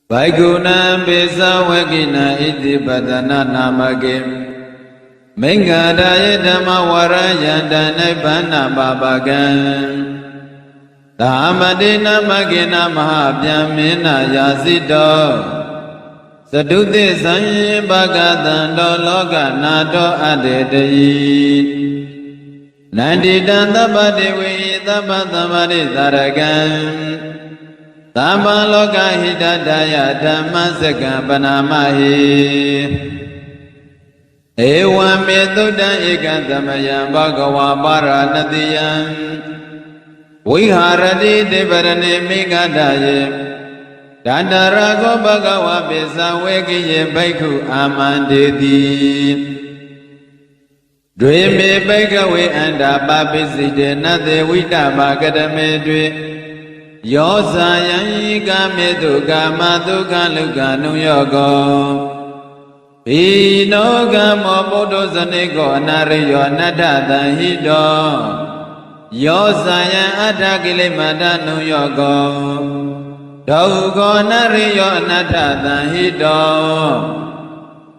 Vaiguna Pesa Vagina Iti Padana Namagim Mengada Dhamma Varayanda Nibbana Babagan Dhamadina Magina Mahabhyamina Yasito Saduti Sanyi Bhagatando Loka Nato Adetayi Nandita Tapadevi Tapatamari Taragan Tama Loka Hidadaya Dhammasaka Panamahi Ewa Metuda Ekatamaya Bhagava Paranatiyam Viharati Devarane Megadaye Dandarago Bhagava Pesa Vekiye Bhaikhu Amandeti Dweme Bhaikhawe Anda Papisite Nate Vita Bhagatame Dwe Yosayan Gametu Gamatuka Luka Nuyogo Pino Gamo Bodo Zaneko Anariyo Nadata Hido Yosayan Atakile Mada Nuyogo Daugo Nariyo Nadata Hido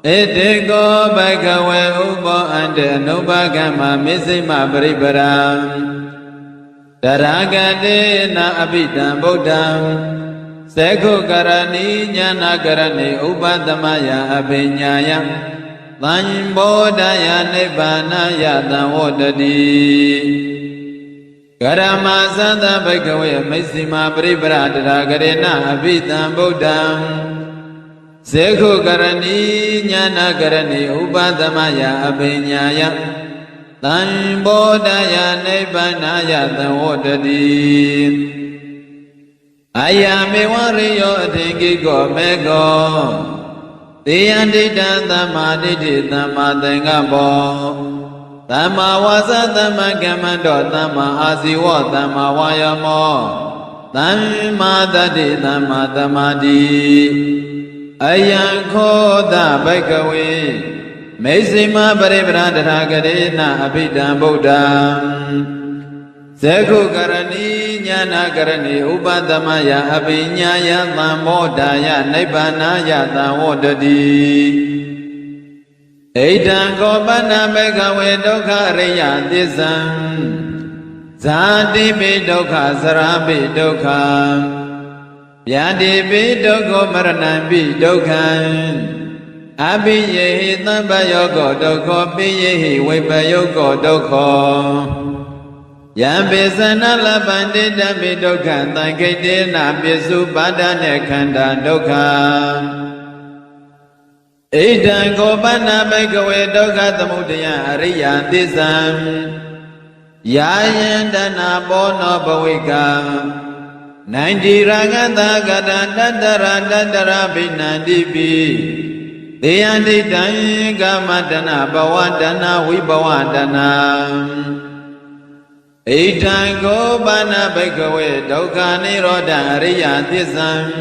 Eteko Bhagawe Ubo Ande Nubagama Misima Paripara Taragade na abhidam buddham Sekho karani jnana karani upadamaya abhinyaya Tanyambodaya nibbanaya tanvodati Karama santa bhagave misima paripara taragade na abhidam buddham Sekho karani jnana karani upadamaya abhinyaya Tanyambodaya nibbanaya tanvodati Ayame wariyo atingiko mego Tiyandita tamaditi tamadengabo Tama wasa tamagamando tama asiwo tama wayamo Tamadati tamadamadi Ayankhoda bhagave Mesima Paripradharagade na abhidam buddham Sekho karani jnana karani upadamaya abhinyaya tamodaya nibbanaya tanvodati Eidam gopana bhagave dukkha riya tissam Zatipi dukkha sarapi dukkha Yadipi dukkha maranampi dukkha Abhiyehi tambayogo dukkha piyehi vipayogo dukkha Yambisana labandita pi dukkha Tankitena pisu padane khanda dukkha Eidam gopana bhagave dukkha tamudaya ariya tissam Yayandana bono bhavika Nandi ragata gata dadara binandipi Deyandita gamadana bhavatana vibhavatana Eidam gopana bhagave dukkha nirodha ariya tissam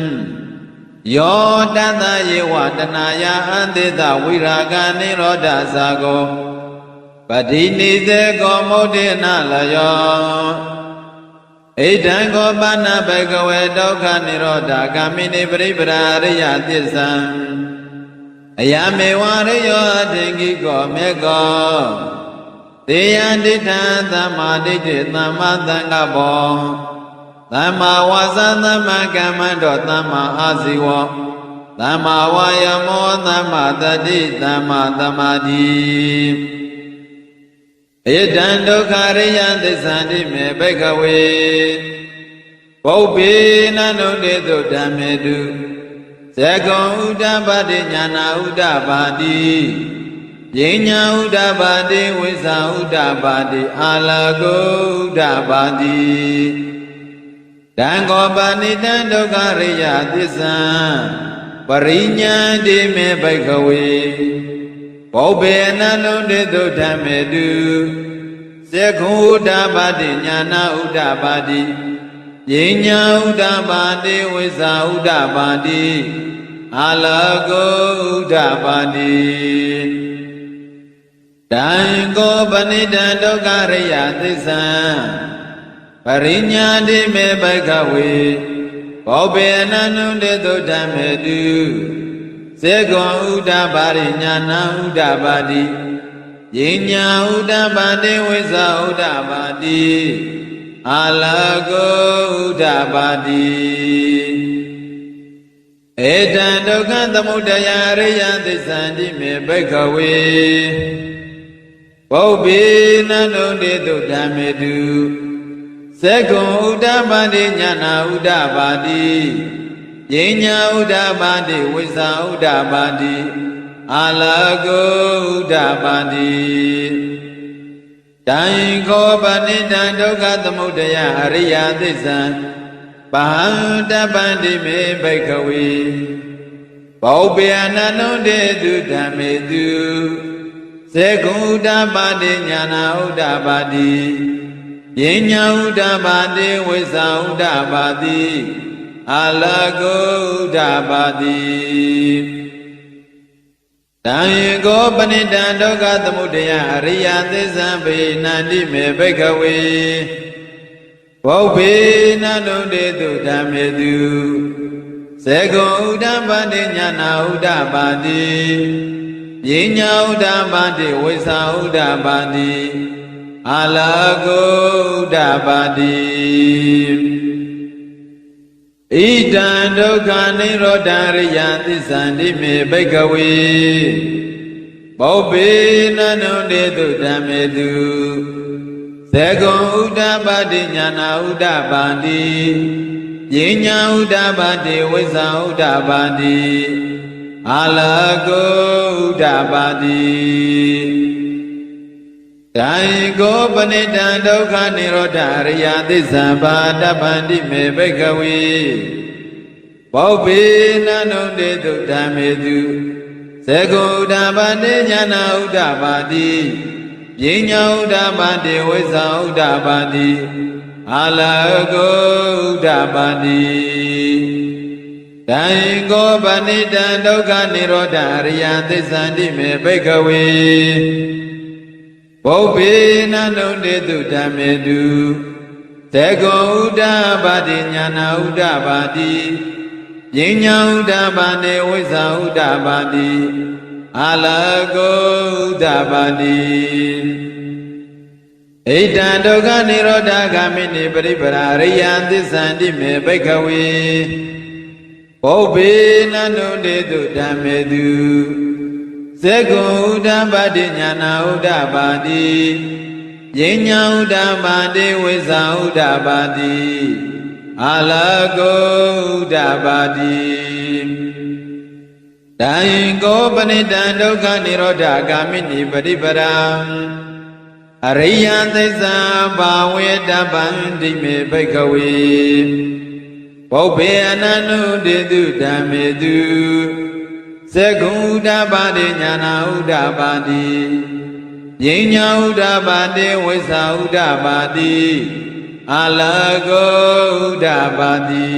Yo tata yevatanaya antita viraga nirodha sago Padinite gomodena layo Eidam gopana bhagave dukkha nirodha gamini paripara ariya tissam Ayame wariyo atingiko mego Tiyandita tamaditi tamadangabo Tama wasa tamagamando tama asiwo Tama wayamo tamadati tamadamadi Eidam dukkha riya tissanti me bhagave Bhaupi nanuditu dhammetu Sekho uddhabati jnana uddhabati Jinya uddhabati visa uddhabati Alago uddhabati Dangopanitan dukkha riya tissam Parinyanti me bhagave Bhaupe nanuditu dhammetu Sekho uddhabati jnana uddhabati Jinya uddhabati visa uddhabati Alago uddhabati Dango panita dukkha riya tissam Parinyanti me bhagave ဘောဘေအနန္နုတေတုဓမ္မေတုစေကွန်ဥဒ္ဒပါရိညာဏဥဒ္ဒပါတိယိညာဥဒ္ဒပါတိဝိဇာဥဒ္ဒပါတိအာလကောဥဒ္ဒပါတိဧတံဒုက္ခသမုဒယအရိယသစ္စာတိမေဘိက္ခဝေဘောဘေနန္နုတေတုဓမ္မေတုစေကွန်ဥဒ္ဒပါတိညာဏဥဒ္ဒပါတိယိညာဥဒ္ဒပါတိဝိဇာဥဒ္ဒပါတိအာလကောဥဒ္ဒပါတိတံခောပဏိတံဒုက္ခသမုဒယအရိယသစ္စာပဟံတပန္တိမေဘိက္ခဝေဘောပေအနန္နုတေတုဓမ္မေတုစေကွန်ဥဒ္ဒပါတိညာဏဥဒ္ဒပါတိယိညာဥဒ္ဒပါတိဝိဇာဥဒ္ဒပါတိအာလကောဥဒ္ဒပါတိတံကောပဏိတံဒုက္ခသမုဒယအရိယသစ္စာဘေနန္တိမေဘိက္ခဝေဘောဘေနန္နုတေတုဓမ္မေတုစေကွန်ဥဒ္ဒပါတိညာဏဥဒ္ဒပါတိယိညာဥဒ္ဒပါတိဝိဇာဥဒ္ဒပါတိအာလကောဥဒ္ဒပါတိဣတံဒုက္ခနိရောဓရိယသစ္စာတိမေဘိက္ခဝေဘောဘေနန္နုတေတုဓမ္မေတုစေကွန်ဥဒ္ဒပါတိညာဏဥဒ္ဒပါတိယိညာဥဒ္ဒပါတိဝိဇာဥဒ္ဒပါတိအာလကောဥဒ္ဒပါတိတံကောပဏိတံဒုက္ခနိရောဓအရိယသစ္စာဘာတပန္တိမေဘိက္ခဝေဘောဘေနန္နုတေတုဓမ္မေတုစေကွန်ဥဒ္ဒပါတိညာဏဥဒ္ဒပါတိယိညာဥဒ္ဒပါတိဝိဇာဥဒ္ဒပါတိအာလကောဥဒ္ဒပါတိတံကောပဏိတံဒုက္ခနိရောဓအရိယသစ္စာတိမေဘိက္ခဝေဘောဘေနန္နုတေတုဓမ္မေတုသေကောဥဒ္ဒပါတိညာဏဥဒ္ဒပါတိယိညာဥဒ္ဒပါတိဝိဇာဥဒ္ဒပါတိအာလကောဥဒ္ဒပါတိဣတံဒုက္ခနိရောဓဂ ामि နိပရိပရာအရိယသစ္စာတိမေဘိက္ခဝေဘောဘေနန္နုတေတုဓမ္မေတုစေကွန်ဥဒ္ဒပါတိညာဏဥဒ္ဒပါတိယိညာဥဒ္ဒပါတိဝိဇာဥဒ္ဒပါတိအာလကောဥဒ္ဒပါတိတံကောပဏိတံဒုက္ခနိရောဓဂ ामि နိပရိပရာအရိယသစ္စာဘာဝေတပန္တိမေဘိက္ခဝေဘောဘေအနန္နုတေတုဓမ္မေတုစေကွန်ဥဒ္ဒပါတိညာဏဥဒ္ဒပါတိယိညာဥဒ္ဒပါတိဝိဇာဥဒ္ဒပါတိအာလကောဥဒ္ဒပါတိ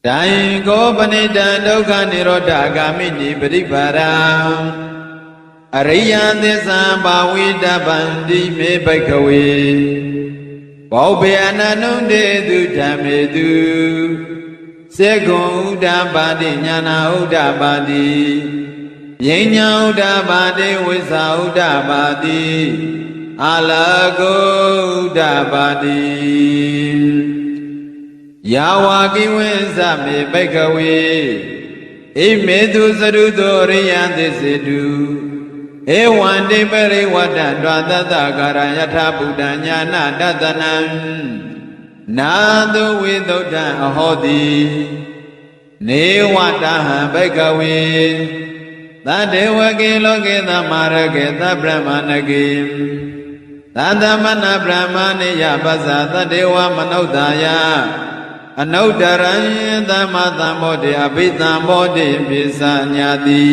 တံကောပဏိတံဒုက္ခနိရောဓဂ ामि နိပရိပါရံအရိယသစ္စာဘာဝေတပန္တိမေဘိက္ခဝေဘောဘေအနန္နုတေတုဓမ္မေတုစေကွန်ဥဒ္ဒပါတိညာဏဥဒ္ဒပါတိယိညာဥဒ္ဒပါတိဝိဇာဥဒ္ဒပါတိအာလကောဥဒ္ဒပါတိယာဝကိဝိဇမေဘိက္ခဝေဣမေတုသရုတောရိယသစ္စေတုဧဝံတိပရိဝတ္တဒွါသတ္တကာရယထာဗုဒ္ဓညာနာတတနံနာတုဝိသုဒ္ဓအဟောတိနေဝတဟံဘိက္ခဝေသတ္တေဝကေလောကေသမာရကေသဗ္ဗမ္မနကေသတ္တမနဗြဟ္မနိယပဇာသတ္တေဝမနုဿာယအနုတရံသမ္မာသမ္ဗောဓိအဘိသမ္ဗောဓိပိစညာတိ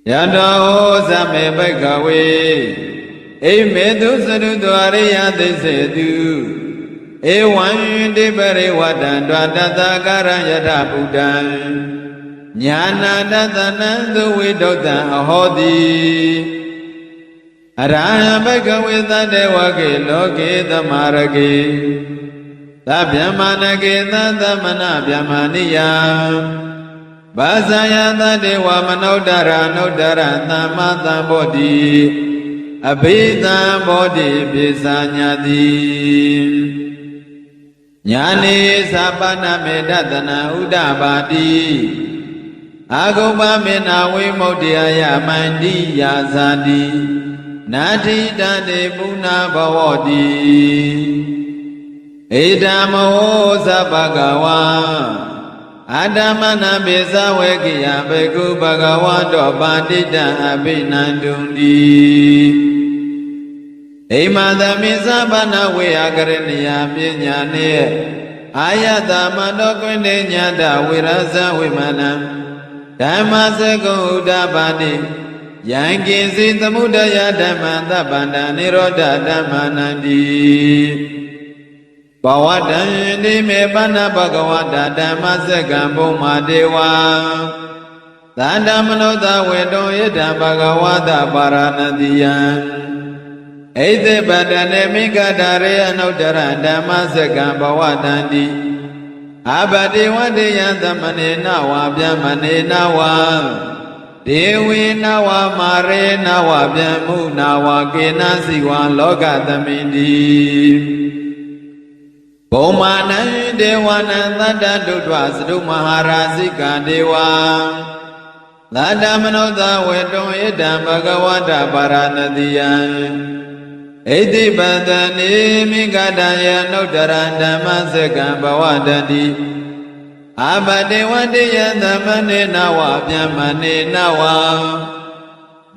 ယတောဇမေဘိက္ခဝေဣမေတုသရုတောအရိယသစ္စေတုဧဝံတိပရိဝတ္တံဒွါတတကာရယထဗုဒ္ဓံညာနာတတနံသုဝိတုဒ္ဓံအဟောတိအရဟံဘဂဝေသတ္တေဝကေလောကေသမာရကေ သဗျမနကေသသမနဗျမနိယဘာဇာယသတေဝမနုဿရနုဿရသမ္မာသမ္ဗောဓိအဘိဓမ္မောဓိပိစာညာတိညာနေသပနမေတ္တနာဥဒ္ဒဘာတိအာဂုပ္ပမေနဝိမု ക്തി ယမန္တိယာဇာတိနာတိတတေပုဏ္ဏဘဝတိဣဒံမောသဗ္ဗကဝါအတ္တမနာပိသဝေကိယဘေကုဘဂဝါတောပါတိတံအဘိနန္တုံတိဣမသမိသဗ္ဗနာဝေယကရဏီယပညာနှင့်အာယတမတောကွင်းတေညာတဝိရဇဝိမနံဓမ္မစကုဥဒ္ဒပါတိယံကိစီသမုဒယဓမ္မသဗ္ဗန္တနိရောဓဓမ္မနန္တိဘဝတံတိမေပဏ္ဏဘဂဝတာဓမ္မစကံဘုံမာဒေဝံသန္တမနောသဝေတောယတံဘဂဝတာပါရဏတိယံဣသေပတနေမိဂဒရေအနုတ္တရဓမ္မစကံဘဝတံတိအဘတိဝတိယံသမနေနဝဗျမနေနဝဒေဝေနဝမာရေနဝဗျမုနဝကေနစီဝံလောကသမိန္တိဘုံမာနံဒေဝနံသတ္တတုတ္တသတုမဟာရာဇိကဒေဝံသတ္တမနောသဝေတောဣဒံဘဂဝတာပါရဏတိယံဣတိပတနေမိဂဒယနုတ္တရဓမ္မစကံဘဝတတိအဘတေဝတိယသမနေနဝဗျမနေနဝ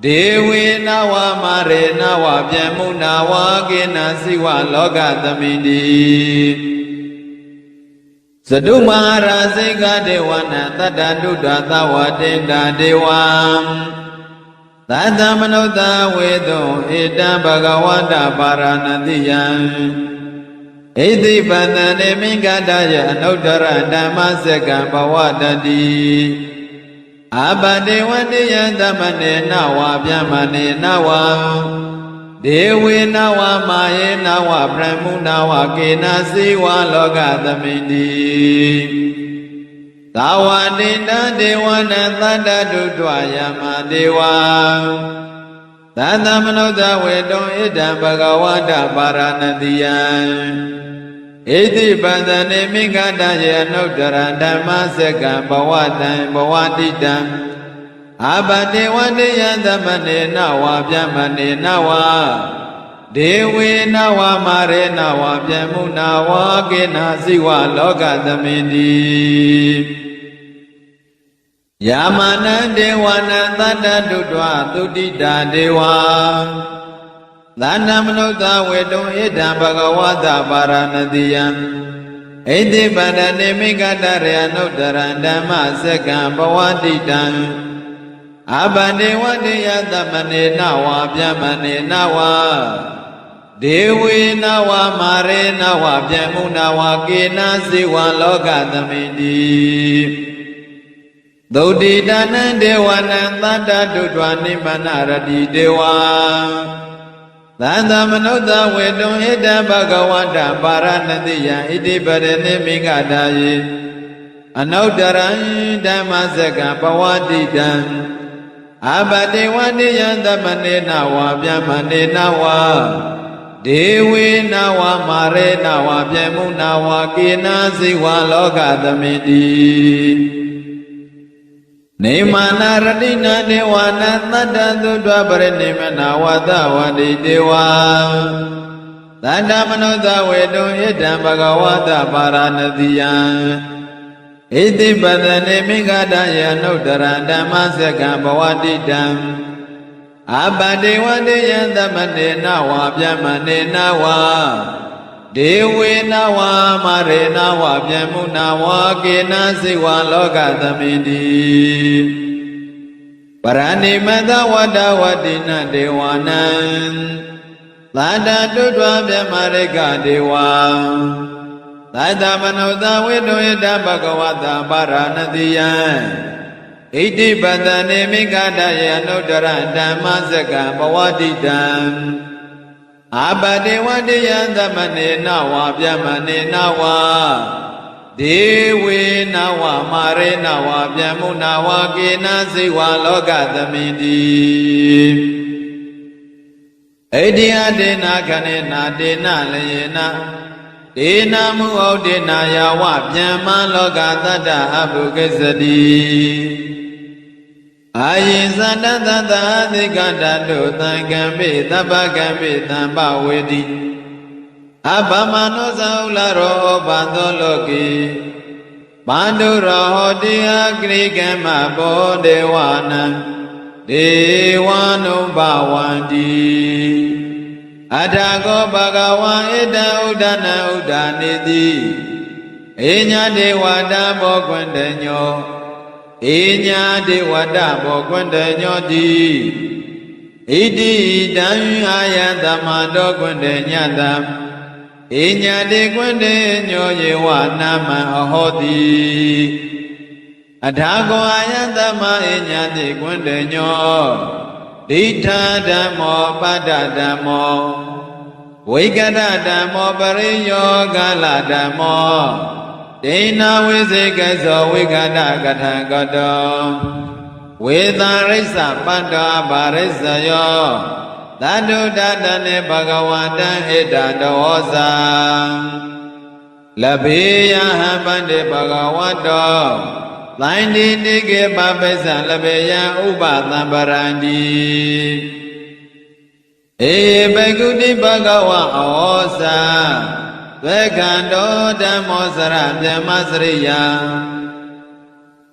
ဒေဝေနဝမာရေနဝဗျမုနဝကေနစိဝလောကသမိန္တိသတုမဟာရာဇိကဒေဝနာတတ္တတုတ္တသဝတေတဒေဝံသတ္တမနုဿဝေတောဣတံဘဂဝတာပါရဏတိယံဣတိပတနေမိဂဒယအနုတ္တရဓမ္မစကံဘဝတတိအဘတေဝတိယသမနေနဝဗျမနေနဝဒေဝေနဝမာယေနဝဗြဟ္မုနဝကေနစီဝလောကသမိန္တိသာဝတိတဒေဝနံသတ္တတုတ္တယမဒေဝံသတ္တမနုဿဝေတောဣဒံဘဂဝတာပါရဏတိယံဣတိပတနေမိဂဒယေအနုတ္တရဓမ္မစကံဘဝတံဘဝတိတံအဘတေဝတိယသမနေနဝဗျမနေနဝဒေဝေနဝမာရေနဝဗျမုနဝကေနစိဝလောကသမိန္တိယာမနံဒေဝနံသတ္တတုတ္တသုတိတာဒေဝံသန္တမနုဿဝေတောဣဒံဘဂဝတာပါရဏတိယံဣတိပတနေမိဂဒရေအနုတ္တရဓမ္မစကံဘဝတိတံအဘဒေဝတိယသမနေနဝဗျမနေနဝဒေဝေနဝမာရေနဝဗျမုနဝကေနစိဝံလောကသမိန္တိသုတိတနံဒေဝနံသတ္တတုတ္တနိမ္မနရတိဒေဝံသန္တမနုဿဝေတောဣဒံဘဂဝတာပါရဏတိယံဣတိပရဏိမိဂဒယေအနုတ္တရံဓမ္မစကံဘဝတိတံအဘတေဝတိယံသမနေနဝဗျမနေနဝဒေဝေနဝမာရေနဝဗျမုနဝကေနစိဝလောကသမိန္တိနေမာနာရတိနာဒေဝနာသတ္တသုတ္တပရိနိမနာဝတဝတိဒေဝံသန္တမနုဿဝေတောဣဒံဘဂဝတာပါရဏတိယံဣတိပတနေမိဂဒယေအနုတ္တရဓမ္မစကံဘဝတိတံအဘတေဝတိယသမနေနဝဗျမနေနဝဒေဝေနဝမာရေနဝဗျမုနဝကေနစိဝလောကသမိန္တိပရဏိမတဝတ္တဝတိနဒေဝနံသတ္တတုတ္တဗျမရိကဒေဝံသတ္တမနုဿဝေတောဣဒံဘဂဝတာပါရဏတိယံဣတိပတနေမိဂဒယေအနုတ္တရဓမ္မစကံဘဝတိတံ อาปฏิวัติยันตมเนนาวาพยมเนนาวาเดเวนาวามาเรนาวาพยมุนาวาเกนะสิวาโลกตมินติเอติยเดนะคะเนนะเดนะเลนะเดนะมุโอเดนะยาวะพยมโลกตัตตะอภุเกสติอายิสันตตะติกตตุตังกัมปิตัพพกัมปิตัมปเวติအပမနောဇောလရောဘန္တောလောကေဘန္တုရောဟောတိအဂရိကမဘောဒေဝနံဒေဝနုဘဝန္တိအထာကောဘဂဝံဣတံဥဒ္ဒနံဥဒ္ဒနေတိဧညာဒေဝတာဘောကွန္တညောဧညာဒေဝတာဘောကွန္တညောတိဣတိတံအာယတမတောကွန္တညတံဧညာတေကွန္တေညောယေဝနာမံအဟောတိအထာကောအာယတမဧညာတေကွန္တေညောဒိဋ္ဌဓမ္မောပတ္တဓမ္မောဝိကတဓမ္မောပရိယောဂလဓမ္မောဒိဏဝိစေကသောဝိကတကထံကတောဝေသရိစ္ဆပတ္တဘာရိစ္ဆယောသတ္တုတတနေဘဂဝတံဣတတောဇာလဘေယဟပန္တိဘဂဝတောသိန္တိတိကေပပိစ္ဆလဘေယဥပသံပရန္တိဧဘေကုတိဘဂဝဩဇာသက္ကန္တောဓမ္မောစရဗြဟ္မစရိယ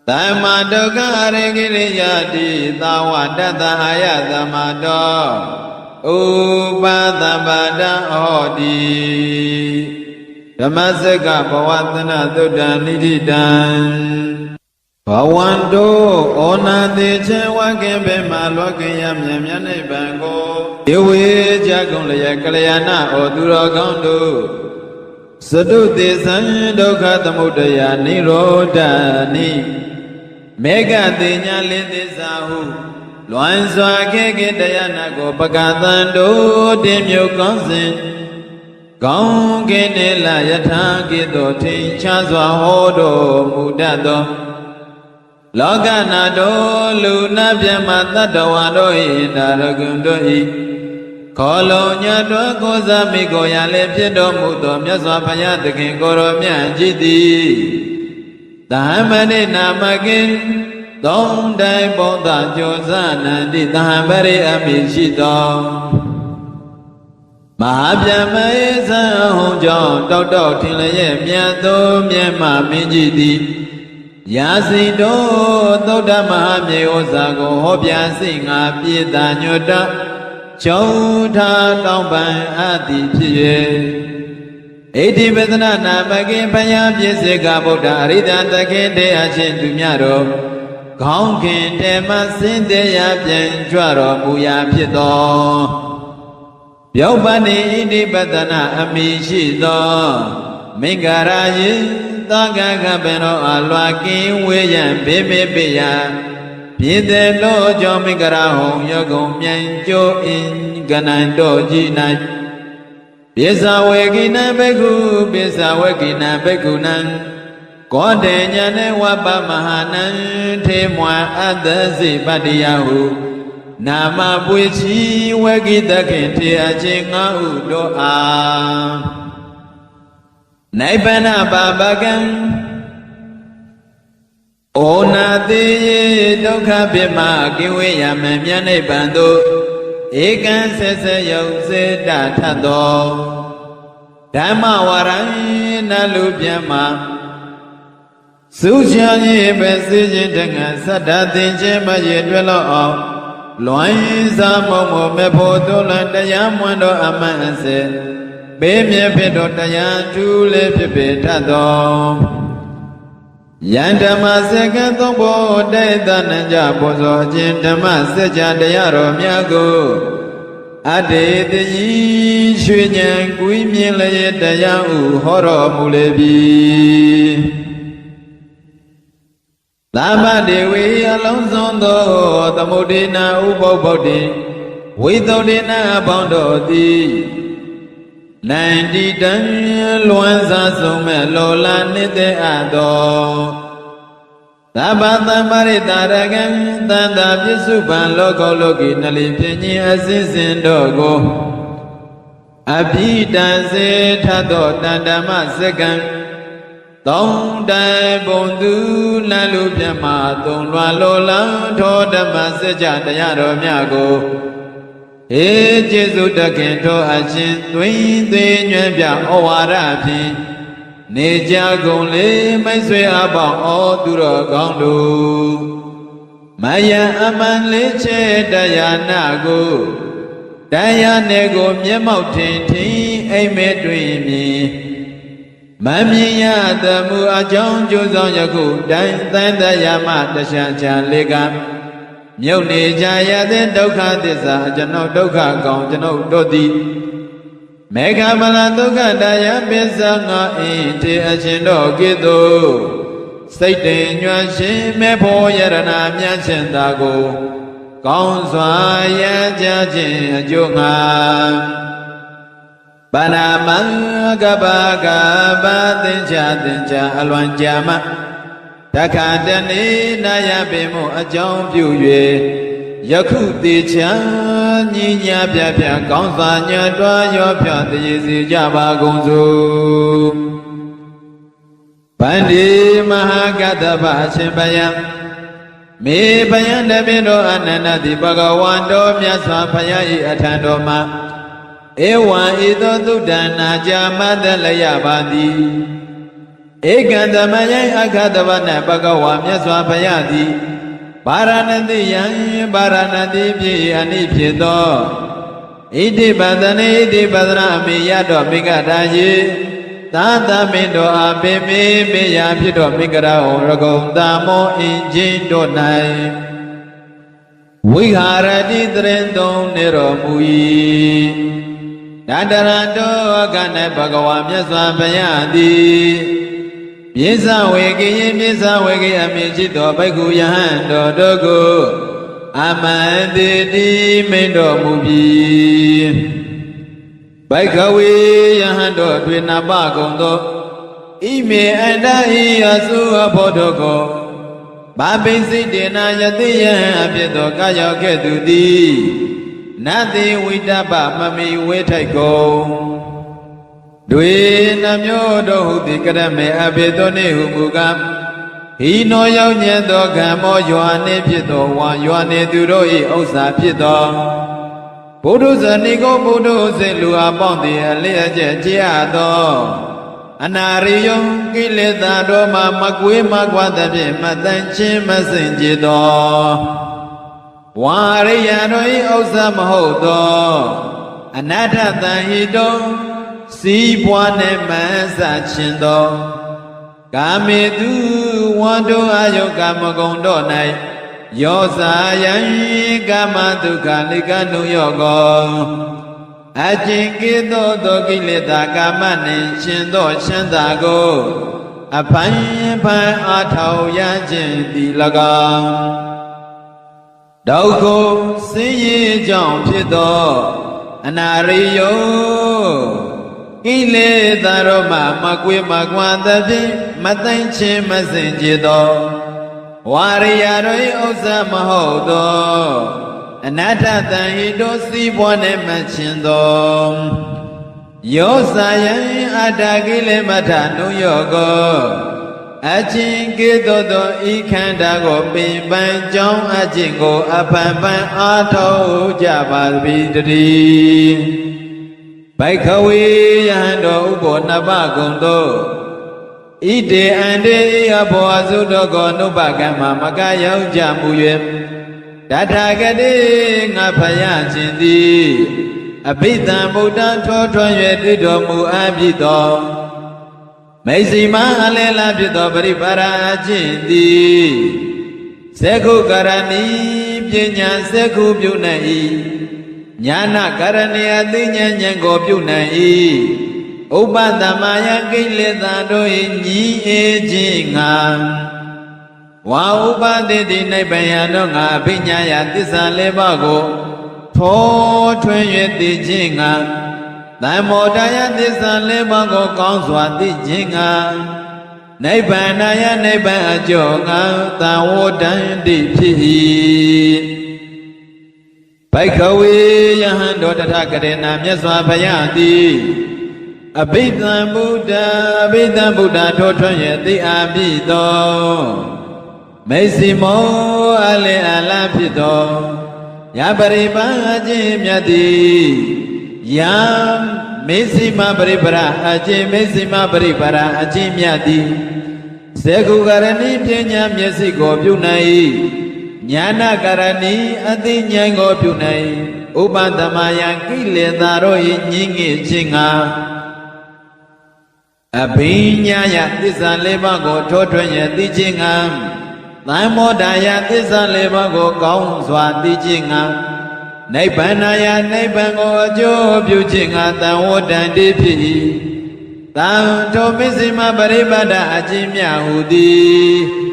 သမ္မာဒုက္ခအရိကိရိယတိသာဝတတ္တအာယသမ္မာတောဥပသဗ္ဗတံဟောတိဓမ္မစကဘဝသနသုတ္တနိတိတံဘဝန္တောဩနာတိချေဝကေဘေမလောကေယမြတ်မြတ်နိဗ္ဗာန်ကိုယေဝေကြကုန်လျက်ကလျာဏဩသူတော်ကောင်းတို့စတုသေသံဒုက္ခသမုဒယနိရောဓနိမေဃတိညာလင်းသစ္စာဟုလွန်စွာခဲ့ခဲ့တရားနာကိုပကသံတို့တင်မြုပ်ကောင်းစဉ်ကောင်းကင်နေလယထာကိတောထိန်ချစွာဟောတော်မူတတ်သောလောကနာတို့လူနာပြမတတ္တဝါတို့၏ဒါရဂုံတို့၏ခေါ်လုံးညတော်ကိုးစားမိကိုရလည်းဖြစ်တော်မူသောမြတ်စွာဘုရားသခင်ကိုရောမြတ်ကြီးသည်သမ္မဏိနာမကိသုံးတိုင်းဘုဒ္ဓကြိုးစားနန္တိသဟံပရိအမိရှိသောမဟာဗျမယေသံဟုံကြောင့်တောက်တောက်ထင်လျက်မြတ်သောမြတ်မမင်းကြီးသည်ယာစီတော်သုဒ္ဓမဟာမြေဩဇာကိုဟောပြစိငါပြေတာညွတ်တကျုံထားတောင်းပန်အပ်သည်ဖြစ်၍ဣတိပဒနာနာမကိဘယပြည့်စေကဗုဒ္ဓအရိဒသခင်တရားချင်းသူမြတ်တော်ခေါင်းခင်တေမစင်တရားပြန်ကြွတော်မူရာဖြစ်သောယောပနိဣတိပဒနာအမိရှိသောမင်္ဂရာယေသာကကပင်တော်အလွာကင်းဝေးရန်ဘေဘေပိယပြည်တယ်လို့ကြောင့်မင်္ဂရာဟုံယောကုံမြန်ကျိုးအင်ကနံတော်ကြီး၌ပိဿဝေကိနံဘိက္ခုပိဿဝေကိနံဘိက္ခုနံကောတေညာနေဝပမဟာနံထေမွာအတ္တစိပတ္တိယဟုနာမပွေချီဝေကိတခင်ထေအချင်းငါဟုတို့အားနိဗ္ဗာန်ပါပကံဩနာတိယေဒုက္ခပိမကိဝေယမမြတ်နိဗ္ဗာန်သို့ဧကံဆက်ဆက်ရောက်စေတထသောဓမ္မဝရံနလူပြမစုချာ၏ပဲစေခြင်းတငါသတ္တသင်ခြင်းမရတွယ်လောက်အောင်လွန်စားမုံမမေဖို့တုလန်တရားမွန်းတော်အမှန်အစေပေးမြဲဖြစ်တော်တရားထူးလေးဖြစ်ပေတတ်သောယန္ဓမ္မစကံသုံးဖို့တေသနံကြပုဇောခြင်းဓမ္မစကြတရားတော်များကိုအတေတယီရွှေဉဏ်ကွီးမြင်လျက်တရားဥဟောတော်မူလေပြီသမ္မဒေဝီအလုံးစုံသောသမုဒိနာဥပုပ္ပုဒ္ဓိဝိသုဒ္ဓိနာအပေါင်းတို့သည် နိုင်တီတံလွမ်းစားဆုံးမဲ့လောလာနေတဲ့အာတော်သဗ္ဗသမ္ပရိတာရကံသန္တာပစ္စုပန်လောကောလောကီနလိပြင်းခြင်းအစဉ်စဉ်တို့ကိုအဘိတံစေထသောတန်ဓမ္မစကံသုံးတိုင်ဘုံသူလမ်းလူပြမသုံးလွာလောလံထောဓမ္မစကြတရားတော်များကိုဧကျေစုတခင်ထောအချင်းသွင်းသေးညွှန်ပြဩဝါဒဖြင့်နေကြကုန်လေမိတ်ဆွေအပေါင်းဩသူတော်ကောင်းတို့မယံအမှန်လေးချေတရားနာကိုတရားနယ်ကိုမျက်မှောက်ထင်ထင်အိမ်မဲတွင်မြင်မမြင်ရသမှုအကြောင်းကျိုးဆောင်ယခုတိုင်းသံတရားမှတခြားချာလေးကမြုပ်နေကြရတဲ့ဒုက္ခသစ္စာကျွန်ုပ်ဒုက္ခကောင်ကျွန်ုပ်တို့သည်မေဃမလဒုက္ခတရားပစ္စငါအင်းတေအရှင်တို့ကိတုစိတ်တင်ညွှန်ရှင်မေဖို့ယရဏမြတ်ရှင်သာကိုကောင်းစွာရကြခြင်းအကျိုးငါဘာနာမံကဘာကဘာသင်္ချာအလွန်ကြာမတခါတနေ့နာယပေမှုအကြောင်းပြု၍ယခုတေချာညီညာပြပြကောင်းစွာညွတ်တွားရောဖြတည်စီကြပါကုန်စို့ဗန္ဒီမဟာကတ္တဗအရှင်ဘယံမေဘယံတပိတောအနန္တတိဘဂဝန္တောမြတ်စွာဘုရား၏အထံတော်မှာဧဝံဤသောသုဒ္ဓနာကြာမတ္တလယပါသည်ဧကံသမယံအခတဝနဘဂဝါမြတ်စွာဘုရားသည်ပါရဏတိယံပါရဏတိဖြစ်အနိဖြစ်သောဣတိပဒနေဣတိပဒနာမေယတော်မိဂတာယေသာသမင်တော်အပေမေမေယဖြစ်တော်မိဂရာဟောရကုံတာမောအင်ချင်းတို့၌ဝိဟာရတိတရင်သုံးနေတော်မူ၏တတရတောက၌ဘဂဝါမြတ်စွာဘုရားသည်ပြေဇဝေကိယပြေဇဝေကိအမြင့်ရှိသောဘိက္ခုယဟန်တော်တို့ကိုအမန္တိတိမိန်တော်မူပြီးဘိက္ခဝေယဟန်တော်တွင်နပကုံသောဣမေအန္တဤအစုအဖို့တို့ကိုဘာပိစိတေနာယတိယဟန်အဖြစ်သောကာယောခဲ့သူသည်နတိဝိတ္တပမမီဝေထိုက်ကုန်တွေနှမျိုးတို့ဟုသည်ကရမေအဘိသောနေဟုမူကားဟိနောရောက်ညံသောကံမောယွာနေဖြစ်သောဝါယွာနေသူတို့၏ဥစ္စာဖြစ်သောဘုဒ္ဓဇဏီကိုဘုဒ္ဓစေလူအပေါင်းသည်အလျက်ကျက်ကြရသောအနာရိယံကိလေသာတို့မှမကွေးမကွာသဖြင့်မတန်ချင်းမစင်ကြသောဝါရိယတို့၏ဥစ္စာမဟုတ်သောအနတ္ထတန်ဟိတောစီးပွားနဲ့မဆခြင်းသောကာမေတုဝန္တောအယုကာမဂုဏ်တို့၌ယောစာယံကာမဒုက္ခလိကနုယောကောအကျင့်ကိသောကိလေသာကာမနှင့်ရှင်သောချမ်းသာကိုအဖိုင်ဖိုင်အားထောက်ရခြင်းသည်၎င်းဒုက္ခဆင်းရဲကြောင့်ဖြစ်သောအနာရိယောကိလေသာတို့မှမကွေးမကွာသဖြင့်မသိချင်းမစင်ကြသောဝါရိယတို့၏ဥစ္စာမဟုတ်သောအနတ္ထတန်ဟိတောစီးပွားနှင့်မချင်းသောယောစာယံအတ္တကိလေမထနုယောကောအချင်းကေသောဤခန္ဓာကိုပင်ပန်းကြောင်းအချင်းကိုအဖန်ဖန်အားထုတ်ကြပါသည်တည်းဘိက္ခဝေယဟန်တော်ဥပောနပကုံတို့ဣတေအန္တေအဘောအစုတော်ကိုနုပကံမှာမကရောက်ကြမူ၍တထာဂတိငါဖယားခြင်းသည်အဘိဓမ္ဗုဒ္ဓထောထွန်း၍တွေ့တော်မူအပ်ပြီးသောမေစီမအလဲလာဖြစ်သောပရိပါရအခြင်းသည်သက္ခုကရဏီပညာသက္ခုပြုနိုင်၏ညာနာကရဏီအသိဉာဏ်ဉာဏ်ကိုပြုနိုင်၏ဥပတမယကိလေသာတို့၏ညီအေခြင်းငါဝါဥပတိတိနိဗ္ဗာန်တို့ငါအဘိညာယသစ္စာလေးပါးကိုထောထွန်း၍သိခြင်းငါ သမ္မောဒယသစ္စာလေးပါးကိုကောင်းစွာသိခြင်းငှာနိဗ္ဗာန်ယနိဗ္ဗာန်အကျော်ငှာသံဝတ္တန္တိဖြစ်၏ဘိက္ခဝေယဟန်တော်တထကရေနာမြတ်စွာဘုရားသည်အဘိဓမ္ဗုဒ္ဓထိုထွန်းရဲ့သိအာဖြစ်သောမေစီမောအလင်းအလားဖြစ်သောယပရိပန်အခြင်းမြတ်သည်ယံမေစီမပရိပရအခြင်းမေစီမပရိပရအခြင်းမြတ်သည်စေကုကရဏီပညာမျက်စိကိုပြုနိုင်ညာနာကရဏီအသိဉာဏ်ကိုပြုနိုင်ဥပသမယံကိလေသာတို့၏ညင်းငယ်ခြင်းငှာအဘိညာယသစ္စာလေးပါးကိုထိုးထွင်းရသိခြင်းငှာသံမောဒယသစ္စာလေးပါးကိုကောင်းစွာသိခြင်းငှာနိဗ္ဗာန်ယနိဗ္ဗာန်ကိုအကျိုးပြုခြင်းငှာသံဝတ္တန္တိဖြစ်၏သံထိုမစ္စည်းမပရိပတ်တအခြင်းမြဟုသည်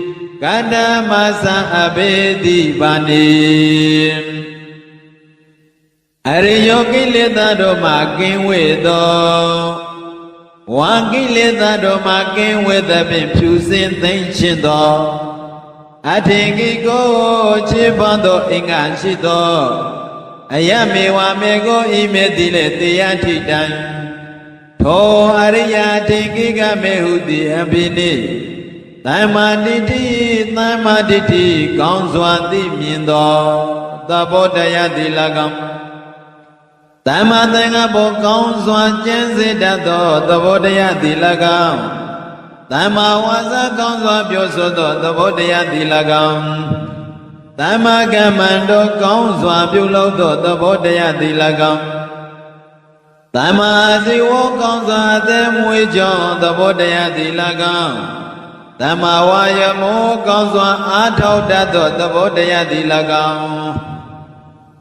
ကတ္တမသံအဘေတိပါဏိအရိယောကိလေသာတို့မှကင်းဝေသောဝါကိလေသာတို့မှကင်းဝေသဖြင့်ဖြူစင်သိမ့်ခြင်းသောအထင်ကိကိုခြေပန်းသောအင်္ဂါရှိသောအယမေဝမေကိုဤမေတိလေတရားထိတံထိုအရိယာထင်ကိကမေဟုသည်အဘိနိသမ္မာတိဋ္ဌိကောင်းစွာသိမြင်သောသဘောတရားသည်၎င်းသမ္မာသင်္ကပ္ပကောင်းစွာကျင့်စေတတ်သောသဘောတရားသည်၎င်းသမ္မာဝါစာကောင်းစွာပြောဆိုသောသဘောတရားသည်၎င်းသမ္မာကမ္မန္တောကောင်းစွာပြုလုပ်သောသဘောတရားသည်၎င်းသမ္မာအာဇီဝကောင်းစွာအသက်မွေးကြောင်းသဘောတရားသည်၎င်းသမ္မာဝါယမောကောင်းစွာအားထုတ်တတ်သောသဘောတရားသည်၎င်း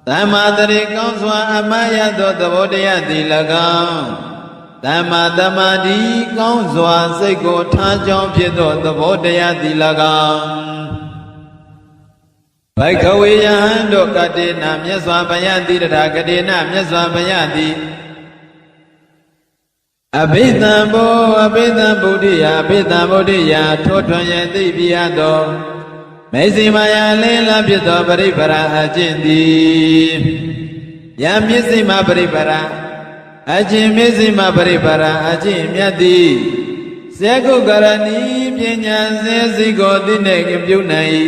သမ္မာတရိကောင်းစွာအမှတ်ရသောသဘောတရားသည်၎င်းသမ္မာသမာဓိကောင်းစွာစိတ်ကိုထားကြောင်းဖြစ်သောသဘောတရားသည်၎င်းဘိက္ခဝေယဟန်တို့ကတိနာမြတ်စွာဘုရားတိတထာကတိနာမြတ်စွာဘုရားသည်အဘိဓမ္ဗုဒ္ဓထိုထွန်းရသိပြရသောမေဇိမာယလင်းလာဖြစ်သောပရိပရာအကျင့်သည်ယံမျက်စိမပရိပရာအကျင့်မျက်စိမပရိပရာအကျင့်မြတ်သည်စေကုကရဏီပညာစေစိကိုသိနေပြုနိုင်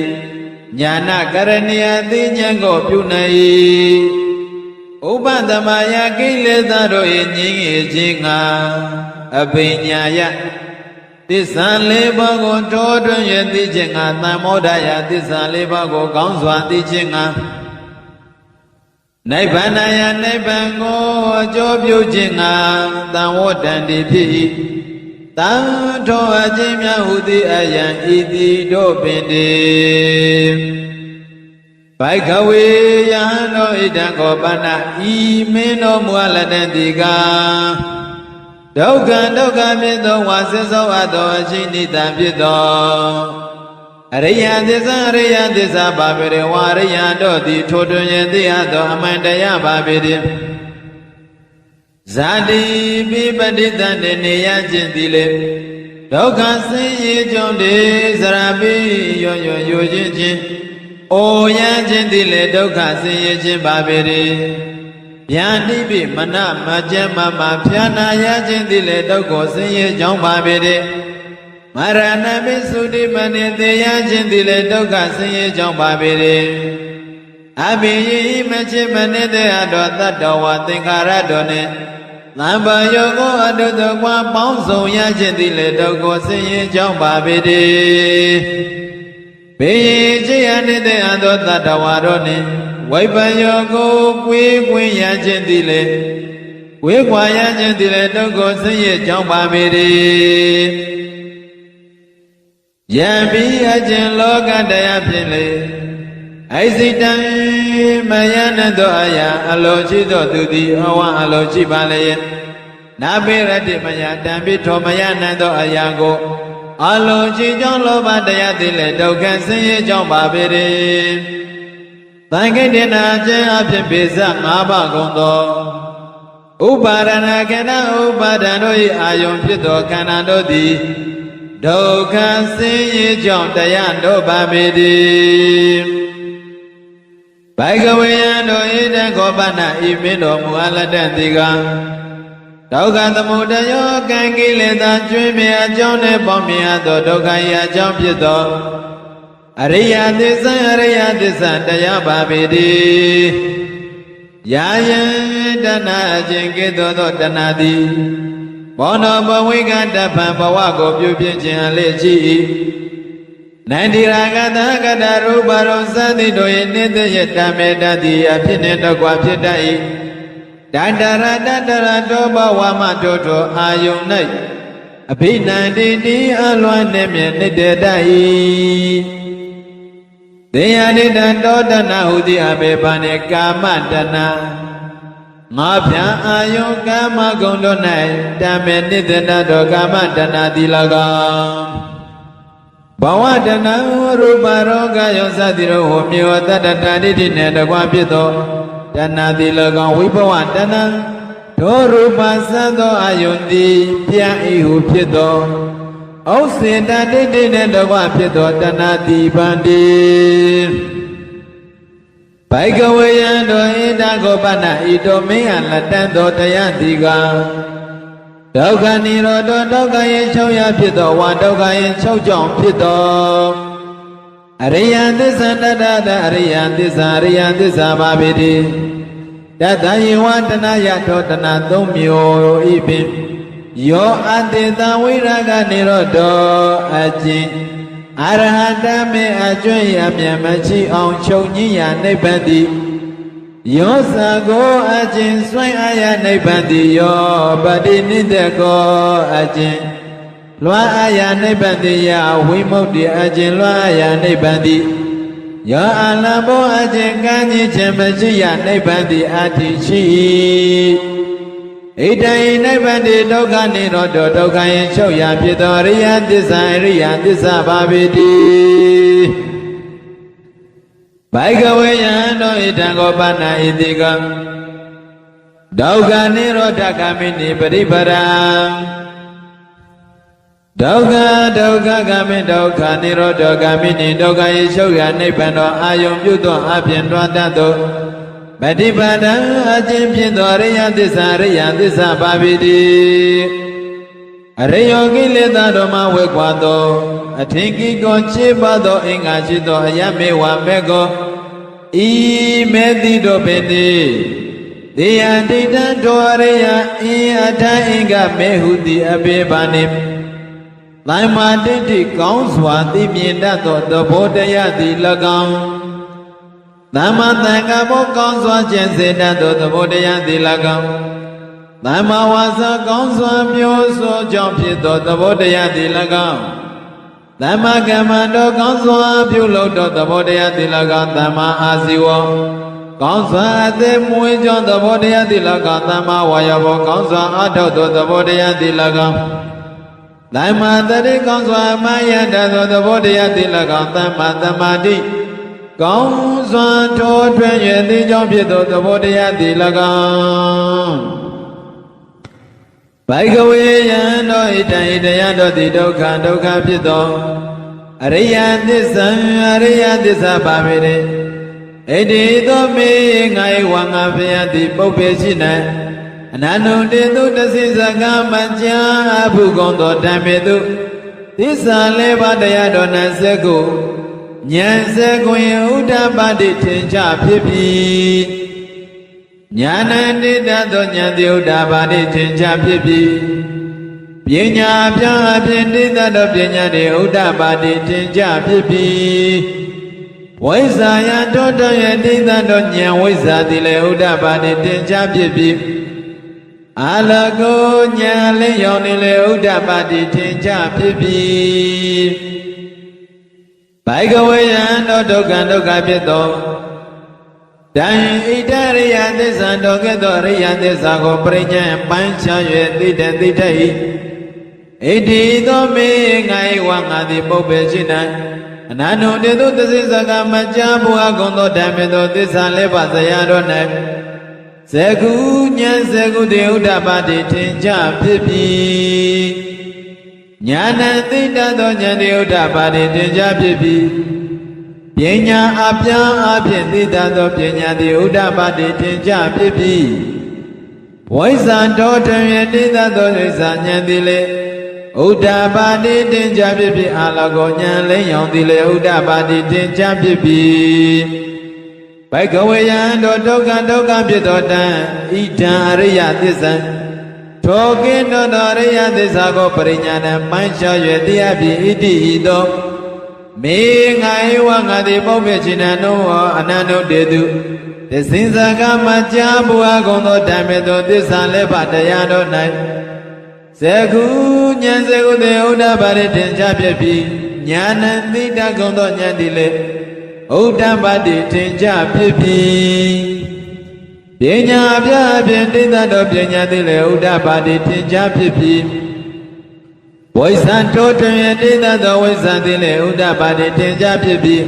ညာနာကရဏီအသိဉာဏ်ကိုပြုနိုင်ဥပသမယကိလေသာတို့၏ငြိမ်းငယ်ခြင်းငှာအဘိညာယသစ္စာလေးပါးကိုထိုးထွင်းရသိခြင်းငှာသံမောဒယသစ္စာလေးပါးကိုကောင်းစွာသိခြင်းငှာနိဗ္ဗာန်ယနိဗ္ဗာန်ကိုအကျိုးပြုခြင်းငှာသံဝတ္တန္တိဖြစ်၏တံထိုအခြင်းများဟုသည်အယံဤသည်တို့ပင်တည်းဘိက္ခဝေယဟန်တို့ဣဒံကောပနဤမင်းတို့မူအလတန်တိကာဒုက္ခဖြစ်သောဝါဆစ္ဆောအပ်သောအချင်းနိတံဖြစ်သောအရိယသစ္စာပါပေရဝါရိယတို့သည်ထိုတွင်ရသိအပ်သောအမှန်တရားပါပေတည်းဇာတိပိပတိတံနေရခြင်းသည်လေဒုက္ခဆင်းရဲကြောင့်တည်းဇရာပိယောခြင်းအိုရခြင်းသည်လေဒုက္ခဆင်းရဲခြင်းပါပေတည်းဗျာတိပိမနမကျမဖြာနာရခြင်းသည်လေဒုက္ခဆင်းရဲကြောင့်ပါပေတည်းမရဏပိသုတိမနိတေယခြင်းသည်လေဒုက္ခဆင်းရဲကြောင့်ပါပေတည်းအဘိယိမချေမနိတေအတောတတ္တဝသင်္ခါရတောနှင့်သံဃာယောကိုအတုတကွာပေါင်းစုံရခြင်းသည်လေဒုက္ခဆင်းရဲကြောင့်ပါပေတည်းဘေချေယနိတေအတောတတ္တဝါတို့နှင့်ဝိပယောကိုကွေးကွင်းရခြင်းသည်လေဝေခွာရခြင်းသည်လေဒုက္ခဆင်းရဲကြောင့်ပါပေတည်းယံပိအကျဉ်လောကတရားဖြင့်လေအိစိတံမယနသောအရာအလိုရှိသောသူသည်အဝအလိုရှိပါလေနာပိရတိမယတံပိထောမယနသောအရာကိုအလိုရှိကြောင့်လောဘတရားသည်လေဒုက္ခဆင်းရဲကြောင့်ပါပေတည်းသံဃိတနာခြင်းအဖြစ်ပိစ၅ပါးကုန်သော Upadana kena upadano I ayom pito kanando di Doka siye jom dayando bamidi Baigawayando ida gobana imino mualadan diga Doka tamudayo kangile da jwimi ajone bomi ado doka ya jom pito Ariya disa daya bamidi Yayan dana jingi dodo dana di Bono bawiga dapan bawago pyupin alechi Nandira gata gata rubaro sadi doye nete yetame dadi apine dokwa pidai Dandara doba wama dodo ayunai Abinandi di alwan nemye nete dai Deyani dando dana hudi abebane kama dana Ngapya ayun kama gondo nai Dame nidana do kama dana dilaga Bawa dana rupa roga yosadiro Humyo tadata didine dakwa pito Dana dilaga wibawa dana Do rupa sado ayun di Pya ihu pito Ausita didine dakwa pito dana di bandi Baigawayando ida gopana ito meya latando tayandiga Doka nirodo doka yin chauya pito wa doka yin chau jom pito Ariyan disa dadada ariyan disa babidi Dada yiwa dana yato dana tomyo ibin Yo adita wiraga nirodo ajin Arahata me ajwe amyamachi on chonyi ya nebandi Yo sago ajin swai aya nebandi yo badi nideko ajin Lwa aya nebandi ya wimodi ajin lwa aya nebandi Yo alabo ajin kanyi chemachi ya nebandi atichi Idai nebandi doka nirodo doka yin chau ya pito riya disa babidi Baigawayando itango pana itika Doka niroda kamini paripara Doka kami doka nirodo kamini doka yin chau ya nebando ayom yuto apyen tuatato Badipada ajin pito riya disa babidi Ariyogi leta doma wekwato Atingi konchi bado inga chito ayame wa mego I medi do bedi Diya dita do ariya I ata inga mehudi abebanim Laima diti kaunswa di mienda to dobodaya di lagam Dhamma tanga mo kaunswa jense to dobodaya di lagam Dhamma wasa kaunswa myoso jompito dobodaya di lagam Dhamma kamando kaunswa pyulo to dobodaya di lagam Dhamma asiwo kaunswa ate muijo dobodaya di lagam Dhamma wayabo kaunswa ato to dobodaya di lagam Dhamma tari kaunswa mayanda to dobodaya di lagam Dhamma tamadi kaunswa to twenye di jompito dobodaya di lagam Baigawayando itayando di doka pito Ariya disa babire Edi to me ngai wanga pya di pope shina Ananu de tu dasisa kamacha abu gondo damedu Disa leba dayado naseko Nyanseko yin udabadi tencha pipi Nyanandita to nyanti udabadi tencha pipi Pinya pya pindita to pinya de udabadi tencha pipi Waisaya toto yendita to nyan waisa dile udabadi tencha pipi Alago nyale yonile udabadi tencha pipi Baigawayando doka pito Dan idariya disa doke doriya disa ko prinya pancha yue titai Edi to me ngai wanga di pope china Ananu de tu disa ka macha buha gondo dame to disa leba sayado ne ဇဂုဉာဏ်ဇဂုတေဥဒ္ဓပါတိထင်ကြဖြစ်ပြီဉာဏ်သိတတ်သောဉာဏ်တေဥဒ္ဓပါတိထင်ကြဖြစ်ပြီပညာအပြားအဖြင့်သိတတ်သောပညာတေဥဒ္ဓပါတိထင်ကြဖြစ်ပြီဝိဇ္ဇာတော်တွင်သိတတ်သောဝိဇ္ဇာဉာဏ်သည်လေဥဒ္ဓပါတိထင်ကြဖြစ်ပြီအာလကောဉာဏ်လင်းရောင်သည်လေဥဒ္ဓပါတိထင်ကြဖြစ်ပြီဘိကဝေယံတောဒုက္ခဖြစ်သောတံဣဒံအရိယသစ္စာထိုကင်းသောအရိယသစ္စာကိုပရိညာဏပိုင်းခြား၍တရားဖြင့်ဣတိဤသို့မေငါဧဝငါသည်ပုပ္ပေချိနံနောအနန္တုတေတုသစ္စဉ်စကားမှာကြားဘုရားကုံသောဓမ္မေသောသစ္စာလည်းပါတရားတော်၌ဇဂုဉာဏ်ဇဂုတေဥဒ္ဓပါတိထင်ကြဖြစ်ပြီးဉာဏ်သိတတ်ကုံသောဉာဏ်သည်လည်းဥဒ္ဓပါတိထင်ကြဖြစ်ပြီးပညာအပြဖြင့်သိတတ်သောပညာသည်လည်းဥဒ္ဓပါတိထင်ကြဖြစ်ပြီးဝိဇ္ဇာတောတွင်သိတတ်သောဝိဇ္ဇာသည်လည်းဥဒ္ဓပါတိထင်ကြဖြစ်ပြီး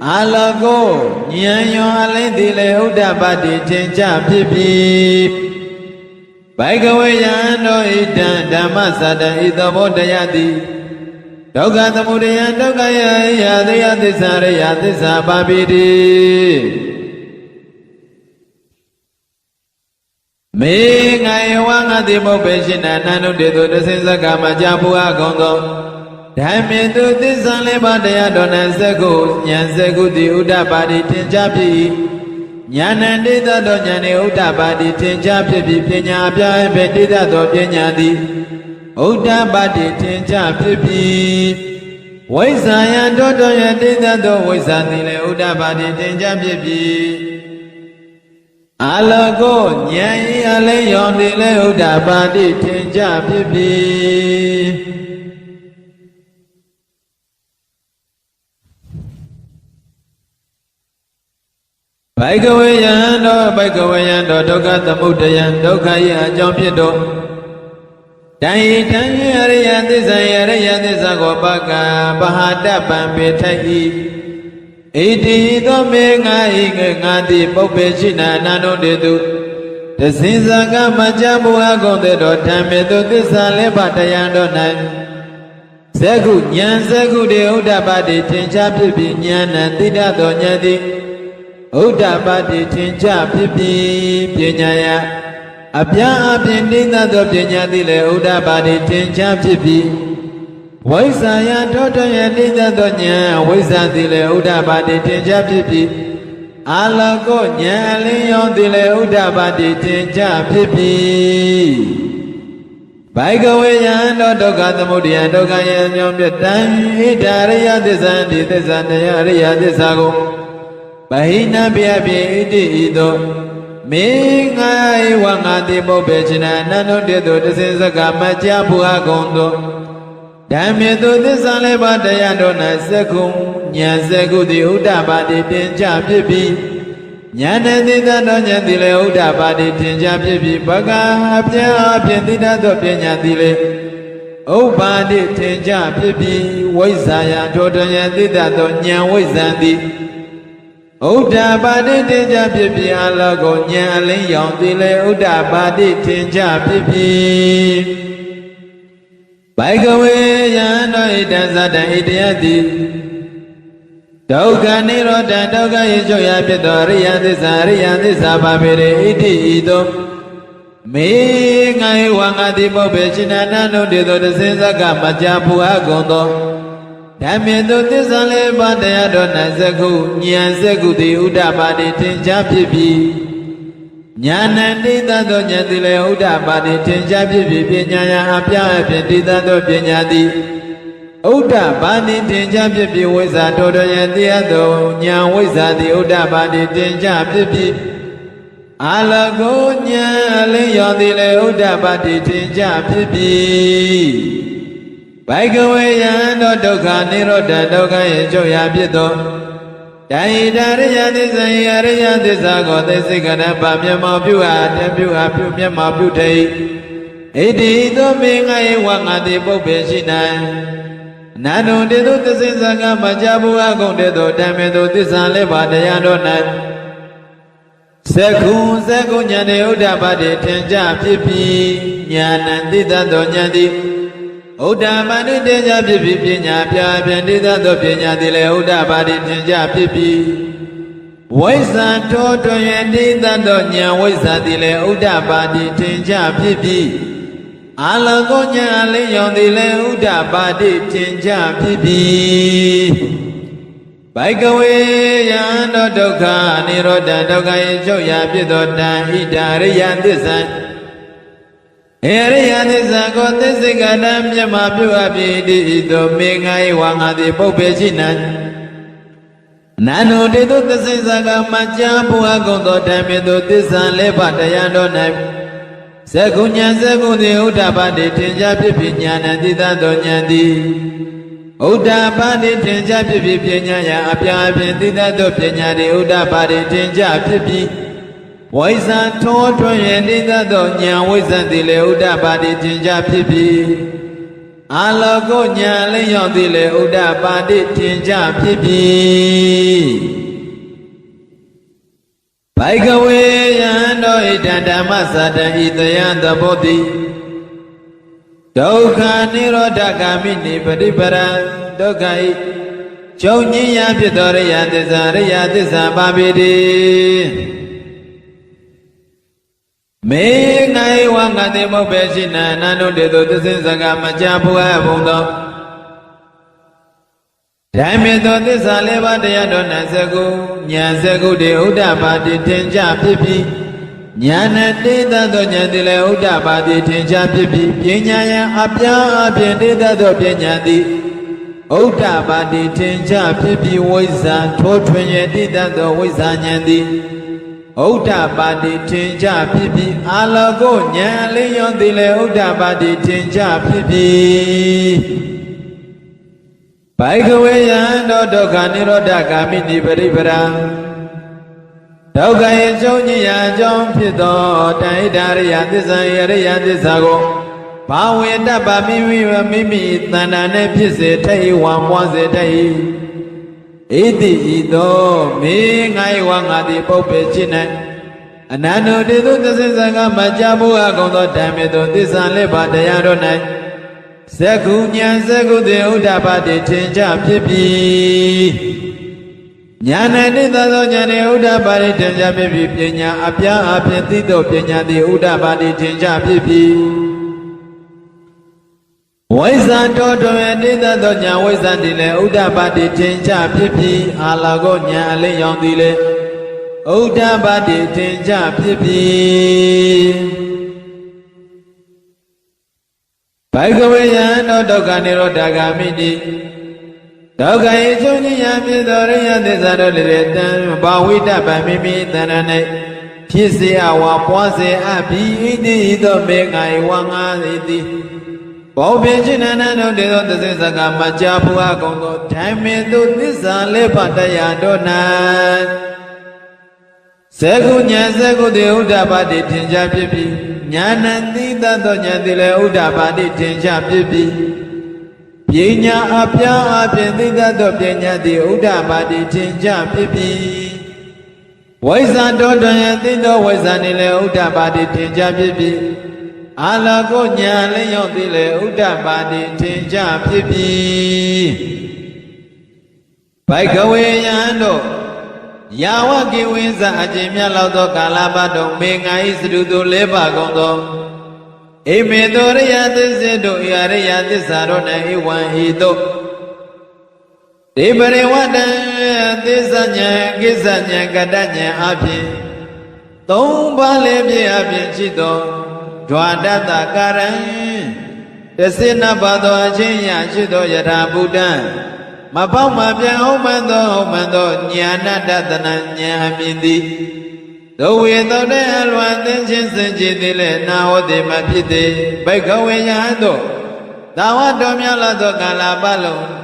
အာလကောဉာဏ်ရောအလင်းသည်လည်းဥဒ္ဓပါတိထင်ကြဖြစ်ပြီးဘိကဝေယံတောဣဒံဓမ္မစတံဤသောဘောတရားသည်ဒုက္ခသမုဒယဒုက္ခယယသေယသစ္စာရိယသစ္စာပါပိတိမေငါယဝငါတိမောပေရှင်နာနန္ဒုတေတုတသိစကမကြဘုရားကုံသောဓမ္မေတုသစ္စာလေးပါးတရားတော်၌ဇဂုဉာဏ်ဇဂုတိဥဒ္ဓပါတိထင်ကြဖြစ်ဉာဏ်တိတသောဉာဏ်နှင့်ဥဒ္ဓပါတိထင်ကြဖြစ်ပြီးပညာအပြားဖြင့်တိတသောပညာသည်ဥဒ္ဓပါတိထင်ကြဖြစ်ပြီးဝိဇ္ဇာယံတောတော်ယတိတသောဝိဇ္ဇာသည်လည်းဥဒ္ဓပါတိထင်ကြဖြစ်ပြီးအာလကောဉာဏ်ဤအလေးရောင်သည်လည်းဥဒ္ဓပါတိထင်ကြဖြစ်ပြီးဘိကဝေယံတောဘိကဝေယံတောဒုက္ခသမုဒယံဒုက္ခ၏အကြောင်းဖြစ်သောတန်ဤတန်ဤအရိယသစ္စာယရိယသစ္စာကိုပကပဟာတပံပေထိုက်၏ဣတိသောမေငါဤငါတိပုပ္ပေရှိနာအနန္တုတေတုတဇင်စကမကြဘုရားကုံတဲ့တော်ဓမ္မေတုသစ္စာလေးပါးတရားတော်၌ဇဂုဉာဏ်ဇဂုတေဥဒ္ဓပါတိထင်ရှားဖြစ်ပြီးဉာဏ်သိတတ်သောဉာဏ်သည်ဥဒ္ဓပါတိထင်ရှားဖြစ်ပြီးပညာယအပြားအပြင်တိတတ်သောပညာသည်လည်းဥဒ္ဓပါတိထင်ရှားဖြစ်ပြီးဝိဇ္ဇာယတောတယတိတတ်သောဉာဏ်ဝိဇ္ဇာသည်လည်းဥဒ္ဓပါတိထင်ရှားဖြစ်ပြီးအာလကောဉာဏ်အလင်းရောင်သည်လည်းဥဒ္ဓပါတိထင်ရှားဖြစ်ပြီးဘိကဝေယံတောဒုက္ခသမုဒယဒုက္ခယံမြောင်းပြတံဣဒာရိယသစ္စာတိသစ္စာတရားရိယသစ္စာကိုဗဟိနပြပိဣတိဤသို့မေငါဧဝငါတိပုပ္ပေချိနအနန္တုတေတုတသိစကမကြဘုရားကုံသောဓမ္မေတုသစ္စာလေးပါးတရားတော်၌ဇဂုဉာဏ်ဇဂုတိဥဒ္ဓပါတိတင်ကြဖြစ်ပြီးဉာဏ်သိတတ်သောဉာဏ်သည်လည်းဥဒ္ဓပါတိတင်ကြဖြစ်ပြီးဘဂအပြားအပြင်သိတတ်သောပညာသည်လည်းဥပ္ပါတိတင်ကြဖြစ်ပြီးဝိဇ္ဇာယထိုတယသိတတ်သောဉာဏ်ဝိဇ္ဇံသည်ဥဒ္ဓပါတိတင်ကြဖြစ်ပြီးအလောကောဉာဏ်အလင်းရောင်သည်လည်းဥဒ္ဓပါတိတင်ကြဖြစ်ပြီးဘိကဝေယံတောဣဒံသတ္တံဣတယတိဒုက္ခនិရောဓဒုက္ခ၏ချုပ်ရာဖြစ်သောအရိယသစ္စာအရိယသစ္စာပါပေရေဣတိဤသို့မေငါဧဝငါတိပုပ္ပေရှိနာနန္တုတေသောတသိစကမကြဘုရားကုံသောဓမ္မေတုသစ္စာလေးပါးတရားတော်၌ဇဂုဉာဏ်ဇဂုတိဥဒ္ဓပါတိထင်ရှားဖြစ်ပြီးဉာဏ်တိတတ်သောဉာဏ်သည်လည်းဥဒ္ဓပါတိထင်ရှားဖြစ်ပြီးပညာယအပြားအပြင်တိတတ်သောပညာသည်ဥဒ္ဓပါတိတင်ကြဖြစ်ပြီးဝိဇ္ဇာတောတော်ယတရားသောဉာဏ်ဝိဇ္ဇာသည်ဥဒ္ဓပါတိတင်ကြဖြစ်ပြီးအာလကောဉာဏ်အလင်းရောင်သည်လည်းဥဒ္ဓပါတိတင်ကြဖြစ်ပြီးဘိကဝေယံတောဒုက္ခនិရောဓဒုက္ခ၏ချုပ်ရာဖြစ်သောတဟိတရိယသစ္စာယရိယသစ္စာကိုသိစိကရပမျက်မှောက်ပြုအားတပြုအားပြုမျက်မှောက်ပြုထိဣတိသောမေငါယေဝငါတိပုပ္ပေရှိနံအနန္တုတေတုသစ္စေသံဃမကြဘုရားကုံတေတုဓမ္မေတုသစ္စာလေးပါးတရားတော်၌ဇ Seku nyane udabade tenja pipi nyana ditato nyandi udabade tenja pipi nya pya pya ditato pinya dile udabade tenja pipi Waisa toto ditato nya waisa dile udabade tenja pipi Alago nya leyon dile udabade tenja pipi Baikawe yando dukha nirodha dukha yechoya pitoda idariya tissa Eriya tissa ko tissikada myama pyuapiti ito mengai wangati pubbechina Nanu ditu tissisaka macha puha gunto dhammitu tissa lepa dayando nai Sekunya sekundi udapati tenja pipi nyana titato nyanti Udapadi tenja pipi pinya ya apya ditato pinya di udapadi tenja pipi Waisa toto ye ditato nya waisa dile udapadi tenja pipi Alago nya leyon dile udapadi tenja pipi Baikawe yando idanda masada idayanda bodhi Dukha nirodha kamini padipara dukkha Chonyiya pitoriya tissa babidi Me ngai wangati mubeshina nanu dedu tissaka machapuha bhundo Dhammito tissa leva dayadona seku nya seku de udapati tenja pipi Nyana ditato nyandile udapati tenja pipi Pinyaya apya ditato pinyandi Udapati tenja pipi waisa Totwenye ditato waisa nyandi Udapati tenja pipi Alago nyale yondile udapati tenja pipi Baikawe yando dukha nirodha kamini paripara Dukha yechonya jom pito Taidariya tissa yariya tissa ko Bawe dabba mimi tanane pisse tai wamwase tai Iti ito me ngai wangati pubbechina Ananu ditu tissisaka machapu agunto dhammito tissa lepa dayado nai Sekunya sekundi udapati tenja pipi Nyana ditato nyane udapati tenja pipi pinya apya dito pinya di udapati tenja pipi Waisa toto ditato nya waisa dile udapati tenja pipi Alago nya leyon dile udapati tenja pipi Baikawe yando dukha nirodha kamini Dukha yechonya pitoriya tissa doliretan Bawita bamimi tanane Pisi awa pwase api iti ito mengai wangati Pubbechina nanu dedu tissaka machapu agunto Dhammito tissa lepa dayando nai Sekunya sekundi udapati tenja pipi Nyana ditato nyandile udapati tenja pipi Pinya apya ditato pinya di udapati tenja pipi Waisa toto yandito waisa nile udapati tenja pipi Alago nya leyon dile udapati tenja pipi Baikawe yando Yawa kiwinsa ajimya lauto kalabado menga isrudu leba gondo Imedoriya tisido yariya tisaro na iwan hito Dibari wada tisanya gadanya api Tomba lebi api chito Dwadata karan Desina bado ajinya chito yara buddha Mapau mapya homando nyana datana nyamindi Dowe tode alwan tenchin senjidile na ode mapite Baikawe yando Tawa domya lato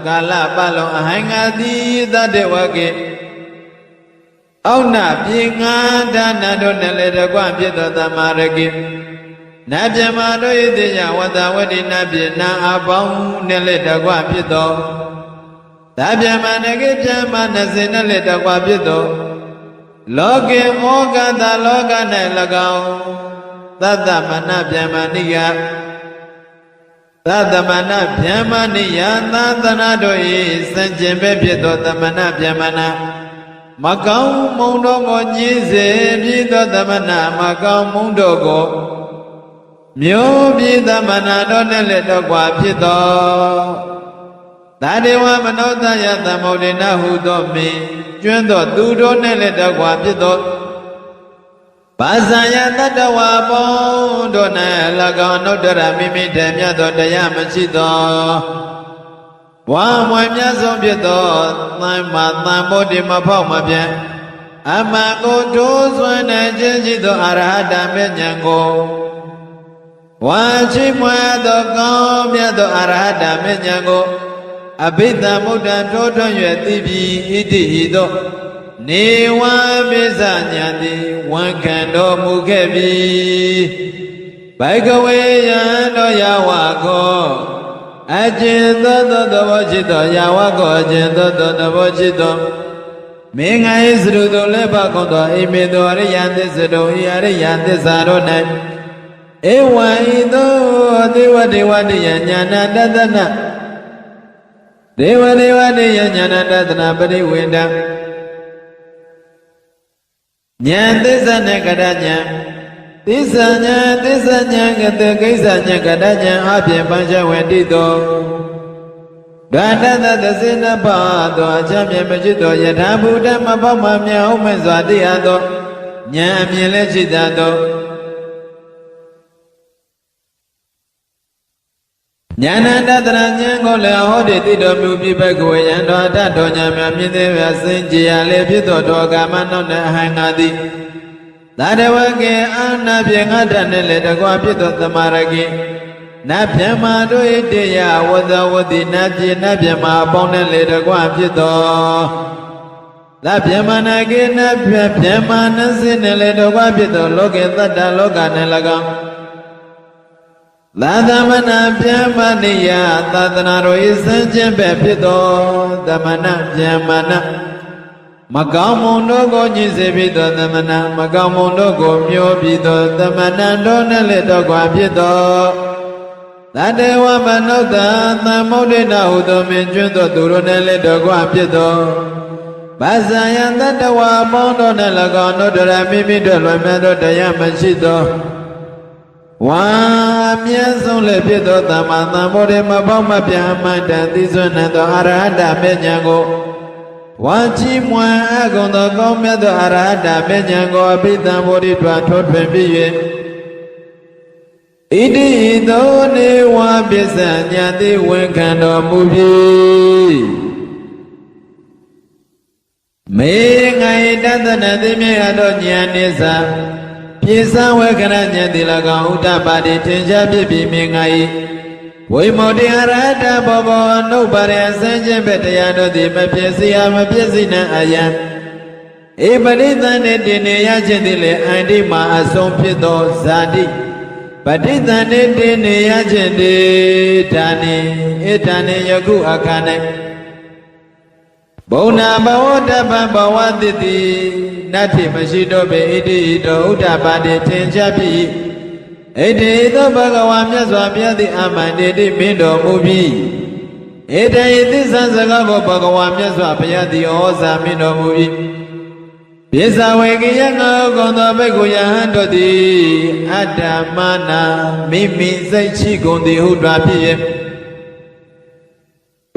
kalapalo ahangati tate wake Auna pinga dana donale de kwa pito tamaraki Nabyamado itiya watawadi nabye na abau nele de kwa pito Tabyamane kipyama nasinale de kwa pito လောကေမောကတလောက၌၎င်းသတ္တမနဗျမဏိယသတ္တမနဗျမဏိယသာသနာတို့၏စံကျင်ပဲဖြစ်သောသမဏဗျမဏမကောင်းမုံတို့ကိုညည်းစေပြီးသောသမဏမကောင်းမုံတို့ကိုမျိုးပြီးသမဏတို့နဲ့လည်းတော့ကွာဖြစ်သောသာဒေဝမနောတယသမုဒ္ဒေနဟုသောမင်းကျွမ်းသောသူတို့နဲ့လည်းတော့ကွာဖြစ်သောဘာဇာယတတဝါပေါင်းတို့၌၎င်းနုတ္တရမိမိတည်းမြတ်သောတရားမရှိသောဝါမွေမြတ်ဆုံးဖြစ်သောသံမာသံဗုဒ္ဓမဖောက်မပြတ်အမှန်ကိုထိုးဆွမ်းနေခြင်းရှိသောအရဟတမေဉ္ဇဉ်ကိုဝါချိမွဲသောကောင်းမြတ်သောအရဟတမေဉ္ဇဉ်ကိုအဘိဓမ္မုဒ္ဒထိုးထွန်း၍သိပြီးဣတိဟိသောနေဝပိစညာတိဝန်ခံတော်မူခဲ့ပြီဘိကဝေယံတော်ယဝကောအကျဉ်သောသဘောရှိသောယဝကောအကျဉ်သောသဘောရှိသောမင်္ဂယစရုတို့လည်းပါကုန်သောအိမေသောအရိယသစ္စာတို့ဤအရိယသစ္စာတို့၌ဧဝံဤသောဒေဝဒေဝတိယညာနာတတနာဒေဝဒေဝတိယညာနာတတနာပရိဝေဒဉာဏ်သစ္စာနဲ့ကတဉာဏ်သစ္စာဉာဏ်ကတကိစ္စဉာဏ်ကတဉာဏ်အပြင်ပัญចဝေတိတောဒန္တသသစေနပါသောအချမ်းမြတ်မရှိသောယထာဘုဒ္ဓမပေါမမြတ်ဟုတ်မဲ့စွာတရားသောဉာဏ်အမြင်လည်းရှိတတ်သောဉာဏတတရဉာဏ်ကိုလည်းဟောတိတိတော်မူပြီးဘဂဝေယံတော်တတ်တော်ဉာဏ်များမြင်သေးပြစင်ကြရလေဖြစ်သောတော်ကာမနောက်နဲ့အဟံငါသည်သာတဝကေအာနာပြေငါတနဲ့လည်းတကွာဖြစ်သောသမာရကေနတ်ဗျမတို့၏တရားဝဇဝတိနတ်ပြေနတ်ဗျမအပေါင်းနဲ့လည်းတကွာဖြစ်သောနတ်ဗျမနာကေနတ်ဗျမနစင်းနဲ့လည်းတကွာဖြစ်သောလောကေသတ္တလောကနဲ့၎င်းသာသမဏဗျမဏိယသာသနာတော်၏စံကျင်ပဲဖြစ်သောသမဏဗျမဏမကောင်းမုံတို့ကိုညှိစေပြီးသောသမဏမကောင်းမုံတို့ကိုမျိုးပြီးသောသမဏတို့နဲ့လည်းတော့ကွာဖြစ်သောသတ္တဝမနုဿသမုဒ္ဒေနဟုသောမင်းကျွန်းသောသူတို့နဲ့လည်းတော့ကွာဖြစ်သောဘာဇာယတတဝါပေါင်းတို့နဲ့၎င်းတို့တရမိမိတို့လွယ်မြတ်သောတရားမရှိသောဝါမြတ်ဆုံးလည်းဖြစ်သောသမ္မာသမ္ဗုဒ္ဓမပေါမပြအမှန်တန်သိစွမ်းသောအရဟတမေဉ္ဇဉ်ကိုဝါချီးမွမ်းအကုန်သောကောင်းမြတ်သောအရဟတမေဉ္ဇဉ်ကိုအဘိဓမ္မာရိထွာထိုးထွင်းပြီး၍ဣတိသောနေဝပစ္စညာတိဝန်ခံတော်မူပြီမေငါ၏တသနာသိမြတ်သောဉာဏ်နိစ္စပြေစံဝေကရဉာဏ်တိ၎င်းဥဒ္ဒပါတိထင်ရှားဖြစ်ပြီးမြင်ငါ၏ဝိမု တိအရဟတဘောဘောအနုပါရအစင်ချင်းပဲတရားတို့သည်မဖြစ်စီမဖြစ်စီနှံအယံဧပရိသန္တိတင်နေရခြင်းသည်လည်းအန္တိမှာအဆုံးဖြစ်သောဇာတိပဋိသန္တိတင်နေရခြင်းသည်ဒါနိဧဒါနိယခုအခါ၌ဘုံနာဘဝတပံဘဝတိတိနတ္ထိမရှိတော့ပေဣတိတောဥဒ္ဒပါတိထင်ရှားပြီဣတိသောဘဂဝါမြတ်စွာဘုရားသည်အမှန်တည်းမင်းတော်မူပြီဣတိသစ္စာစကားကိုဘဂဝါမြတ်စွာဘုရားသည်ဩဇာမင်းတော်မူပြီပိဿဝေကယငါကုံသောဘိက္ခုယဟန်တို့သည်အတ္တမနာမိမိစိတ်ရှိကုန်သည်ဟုတွာဖြစ်၍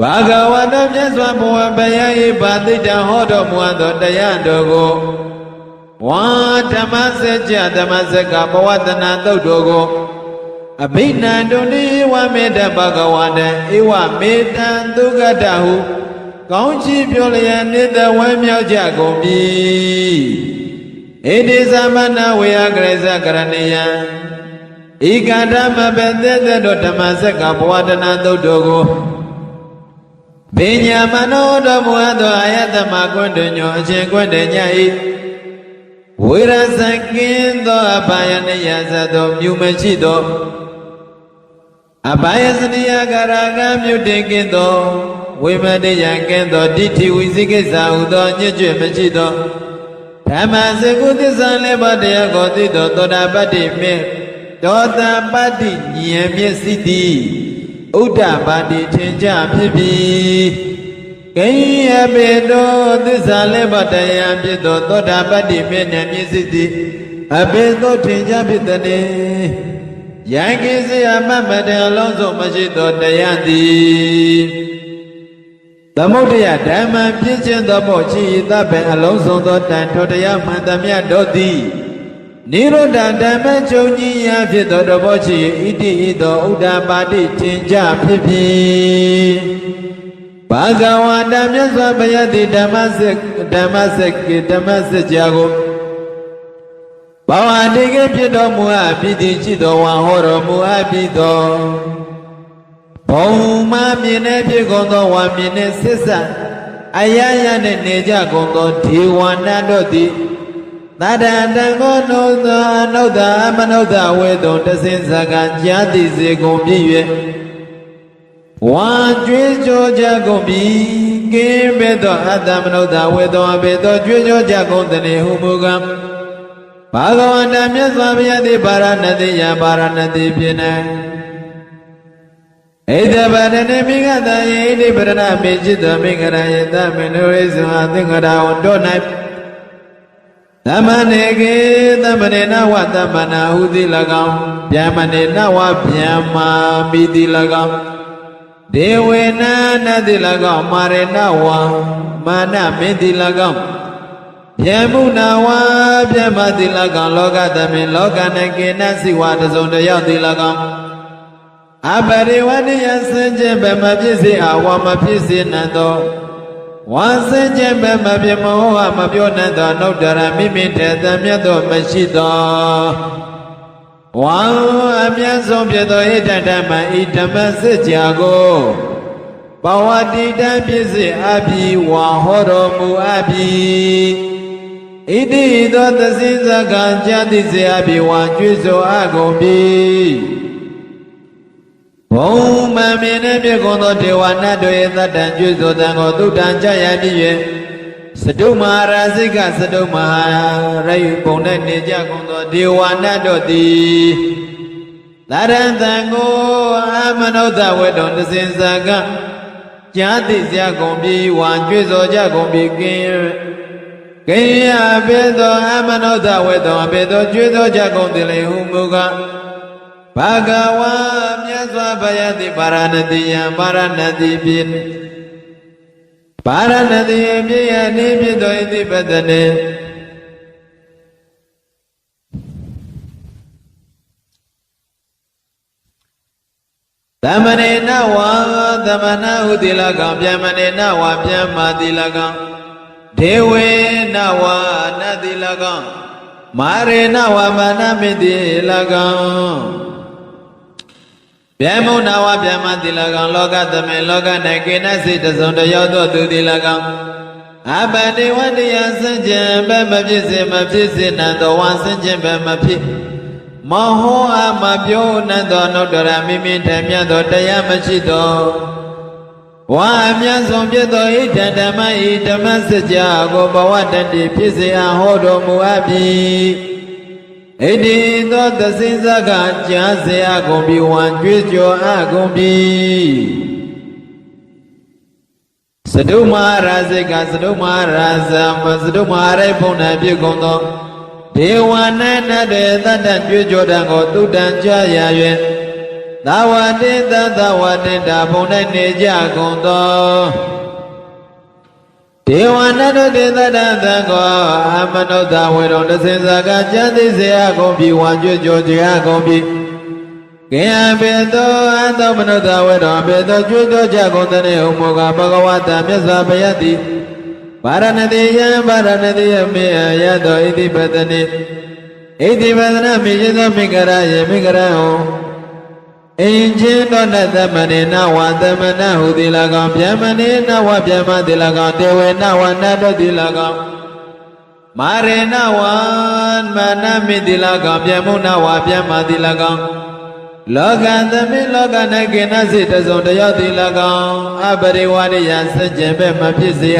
ဘာဂဝတမြတ်စွာဘုရားဘုရား၏ဗာတိတံဟောတော်မူသောတရားတော်ကိုဝါဓမ္မစကြာဓမ္မစကဘဝတနာသုတ်တော်ကိုအဘိနန္တုနိဝမေတ္တဘဂဝတံဧဝမေတ္တံသုဂတဟုကောင်းချီးပြောလျက်နေတဝဲမြောက်ကြကုန်ပြီဣတိသမဏဝေယကရိစကရဏယံဤကဓမ္မပသက်သက်တို့ဓမ္မစကဘဝတနာသုတ်တော်ကိုပညာမနောတော်မူသောအာယတမကွန်းတညောအချင်းကွန်းတညဤဝိရဇကင်းသောအဘာယနိယဇသောမြူမရှိသောအဘာယစနိယကာရကမြုတေကင်းသောဝိမတေယကင်းသောဒိဋ္ဌိဝိသိကိစ္စဟုသောညွတ်ကျွမရှိသော ဓမ္မစကုသစ္စာလေးပါးတရားကိုသိသောသောတာပတ္တိမေသောတာပတ္တိဉာဏ်မျက်စိသည်ဥဒ္ဒပါတိထင်ကြဖြစ်ပြီးကိယပေတောသစ္စာလေးပါးတရားဖြစ်သောသောတာပတ္တိမေဉာဏ်မျက်စိသည်အဘိသောထင်ကြဖြစ်သည်ယံကိစယမမတံအလုံးစုံမရှိသောတရားသည်သမုဒ္ဒယဓမ္မဖြစ်ခြင်းသောဘောရှိ၏သဗ္ဗံအလုံးစုံသောတန်ထိုတရားမှန်သမျှတို့သည်နိရောဓဓမ္မချုပ်ကြီးရာဖြစ်သောတဘောရှိ၏ဣတိဤသောဥဒ္ဒပါတိထင်ကြဖြစ်ပြီးဘာဂဝါတမြတ်စွာဘုရားသည်ဓမ္မစကြာကိုဘဝတိကဖြစ်တော်မူအပ်ပြီးသည်ရှိသောဝါဟောတော်မူအပ်ပြီးသောဘုံမမြင်တဲ့ဖြစ်ကုန်သောဝါမြင်တဲ့ဆစ္ဆအယယနဲ့နေကြကုန်သောဒေဝနာတို့သည်သတ္တတံကိုနုသောအနုဿအမနုဿဝေတုံတဆင်းစကံကြာတိစေကုန်ပြည့်၍ဝါကြွေးကြောကြကုန်ပြီကင်းပေသောအတ္တမနုဿဝေတုံအဘေသောကြွေးကြောကြကုန်သည်ဟုမူကားဘာဂဝန္တမြတ်စွာဘုရားသည်ပါရဏတိယပါရဏတိဖြစ်နေဣဒဗရဏိမိဂတယေဣတိပရဏမေจิตသောမိဂရယေတမေနုရိဇဝသင်္ကရာဝတော၌သမဏေကေသမဏေနဝသမဏဟုသည်၎င်းဗျမဏေနဝဗျမ္မာမိသည်၎င်းဒေဝေနနသည်၎င်းမာရေနဝမာနမေသည်၎င်းဗျမုနာဝဗျမသည်၎င်းလောကတမေလောက၌ကေနစိဝတစုံတယောက်သည်၎င်းအပရိဝဏိယစင်ခြင်းဗမဖြစ်စေအဝမဖြစ်စေနံသောဝါစင်ခြင်းဗမဖြစ်မောဟမပြောနံသောနှုတ်တရမိမိတေတမြတ်သောမရှိသောဝါအမြတ်ဆုံးဖြစ်သောဣဒဓမ္မဤဓမ္မစစ်ကြာကိုဘဝတိတံဖြစ်စေအပြီးဝါဟောတော်မူအပြီးဣတိသောသစိဇကံကြာတိစေအပြီးဝါကျွေးဆိုအကုန်ပြီးဘုံမမြင်တဲ့ပြေကုန်သောဒေဝနာတို့၏သတ္တံကျွေးဆိုတံကိုသုတ္တံကြရပြီး၍စတုမဟာရာစိကစတုမဟာရိဘုံ၌နေကြကုန်သောဒေဝနာတို့သည်သရံတံကိုအမနုဿဝေတုံတစင်စကကြာတိစရာကုန်ပြီးဝါကျွေးဆိုကြကုန်ပြီးကင်းရပေသောအမနုဿဝေတုံအပေသောကျွေးသောကြကုန်သည်လေဟုမူကားဘာဂဝါမြတ်စွာဘုရားသည်ပါရဏတိယံပါရဏတိဖြစ်ပါရဏတိယမြေယနေဖြစ်သောဣတိပတနေသမဏေနဝါသမဏဟုတိလကံဗျမဏေနဝါဗျမ္မာတိလကံဒေဝေနဝါနတိလကံမာရေနဝါမာနမိတိလကံဗျမုနာဝဗျမတိလကံလောကသမေလောက၌ကေနစိတစုံတယောသောသူတိလကံအပတိဝတ္တယစင်ကြံဘမဖြစ်စေမဖြစ်စေနံသောဝါစင်ကြံဘမဖြစ်မဟောအမပြောနံသောနုတ္တရမိမိထမြတ်သောတရားမရှိသောဝါအမြတ်ဆုံးဖြစ်သောဣဒံဓမ္မဤဓမ္မစကြာကိုဘဝတတိဖြစ်စေအဟောတော်မူအပ်ပြီဣတိသောသစိဇကကြာစေအကုန်ပြီဝံကြွေးကြော်အကုန်ပြီစတုမဟာရာဇိကစတုမဟာရာဇမစတုမဟာရိဘုံ၌ပြုကုန်သောဒေဝနာနတေတတ္တကြွေးကြော်တံကိုသုတ္တံကြာရ၍သာဝတိသသဝတိတာဘုံ၌နေကြကုန်သောဒေဝနာတို့တေသတ္တသံကိုအမနုဿဝေတုံတစင်စကကျမ်းသိစေအကုန်ပြီဝါကြွကြောကြအကုန်ပြီကေယဘေသောအသောမနုဿဝေတုံဘေသောကြွကြောကြကုန်တဲ့ဥမောကဘဂဝတာမြတ်စွာဘုရားသည်ပါရဏတိယံပါရဏတိယမေယသောဣတိပတနိဣတိပတနာမိယသောမိဂရယေမိဂရဟောအင်ချင်းသောနသမဏေနဝသမဏဟုတိလကောင်ဗျမဏေနဝဗျမတိလကောင်တေဝေနဝနတောတိလကောင်မာရေနဝမာနမိတိလကောင်ဗျမုနဝဗျမတိလကောင်လောကသမိလောက၌ကေနစိတစုံတယောက်တိလကောင်အပရိဝရိယစัจ jin ပဲမဖြစ်စေရ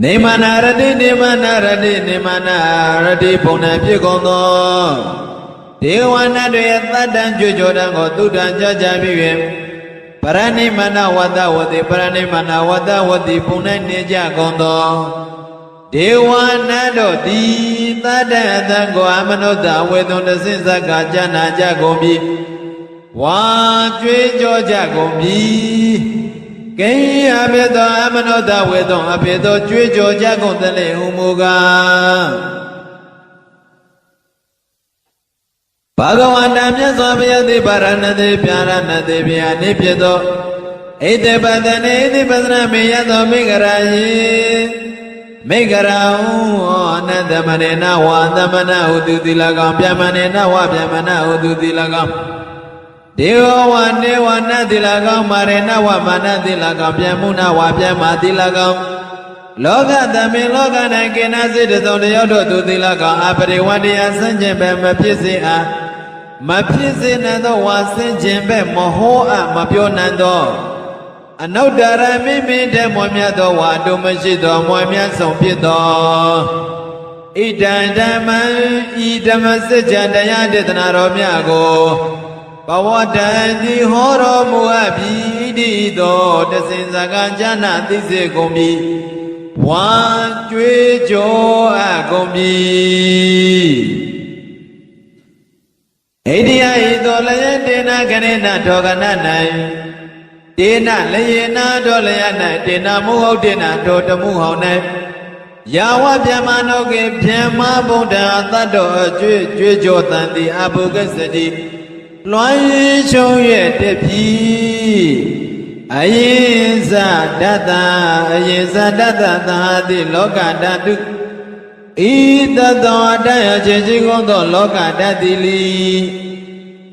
နေမနာရတိနေမနာရတိနေမနာရတိပုံနာဖြစ်ကုန်သောဒေဝနာတွေသတ္တံကြွကြောတံကိုသုတ္တံကြကြပြီး၍ပရဏိမနာဝတ္တဝတိပရဏိမနာဝတ္တဝတိပုံ၌နေကြကုန်သောဒေဝနာတို့သည်သတ္တအတံကိုအမနုဿဝေသွန်တဆင့်ဇက္ကကြနာကြကုန်ပြီဝါကြွေးကြောကြကုန်ပြီကိအဘေသောအမနုဿဝေသွန်အဘေသောကြွေးကြောကြကုန်သလေဟုမူကားဘဂဝန္တမြတ်စွာဘုရားသည်ဗာရဏသီပြာရဏသီဗျာနိဖြစ်သောဣတိပတနေဣတိပဒနာမေယသောမိဂရာယေမိဂရာဟုအနတမနေနဝသမနဟုသူတိလကောင်ပြမနေနဝပြမနဟုသူတိလကောင်ဒေဝဝနေဝနတိလကောင်မာရေနဝမနတိလကောင်ပြမှုနဝပြမတိလကောင်လောကသမေလောက၌ကိနာစိတသုံးတယောက်တို့သူတိလကောင်အပရိဝတ္တယဆန့်ကျင်ပဲမဖြစ်စေအားမဖြစ်စေနိုင်သောဝါဆန့်ကျင်ပဲမဟောအပ်မပြောနိုင်သောအနုတ္တရမိမိတည်းမွန်မြတ်သောဝါတို့မရှိသောမွန်မြတ်ဆုံးဖြစ်သောဣဒံဓမ္မံဤဓမ္မစကြာတရားဒေသနာတော်မြတ်ကိုဘဝတံတိဟောတော်မူအပ်ပြီဣတိသောတဆင်စကားဉာဏသိစေကုန်ပြီဝါကြွေးကြောအပ်ကုန်ပြီဣတိယဤသောလယတေနကရေနထောကန၌တေနလယေနာထောလယ၌တေနမုဟုတ်တေနထောတမှုဟော၌ယာဝဗျမနောကေဗျမဗုဒ္ဓအတ္တောအကျွေးကြွေးကြောတန်တိအဘုဂစတိလွှမ်းချုံရဲ့တပြီအယေဇဒတ္တအယေဇဒတ္တသာတိလောကဓာတုဤတသောအတ္တအချင်းချင်းကုန်သောလောကဓာတ်တိလီ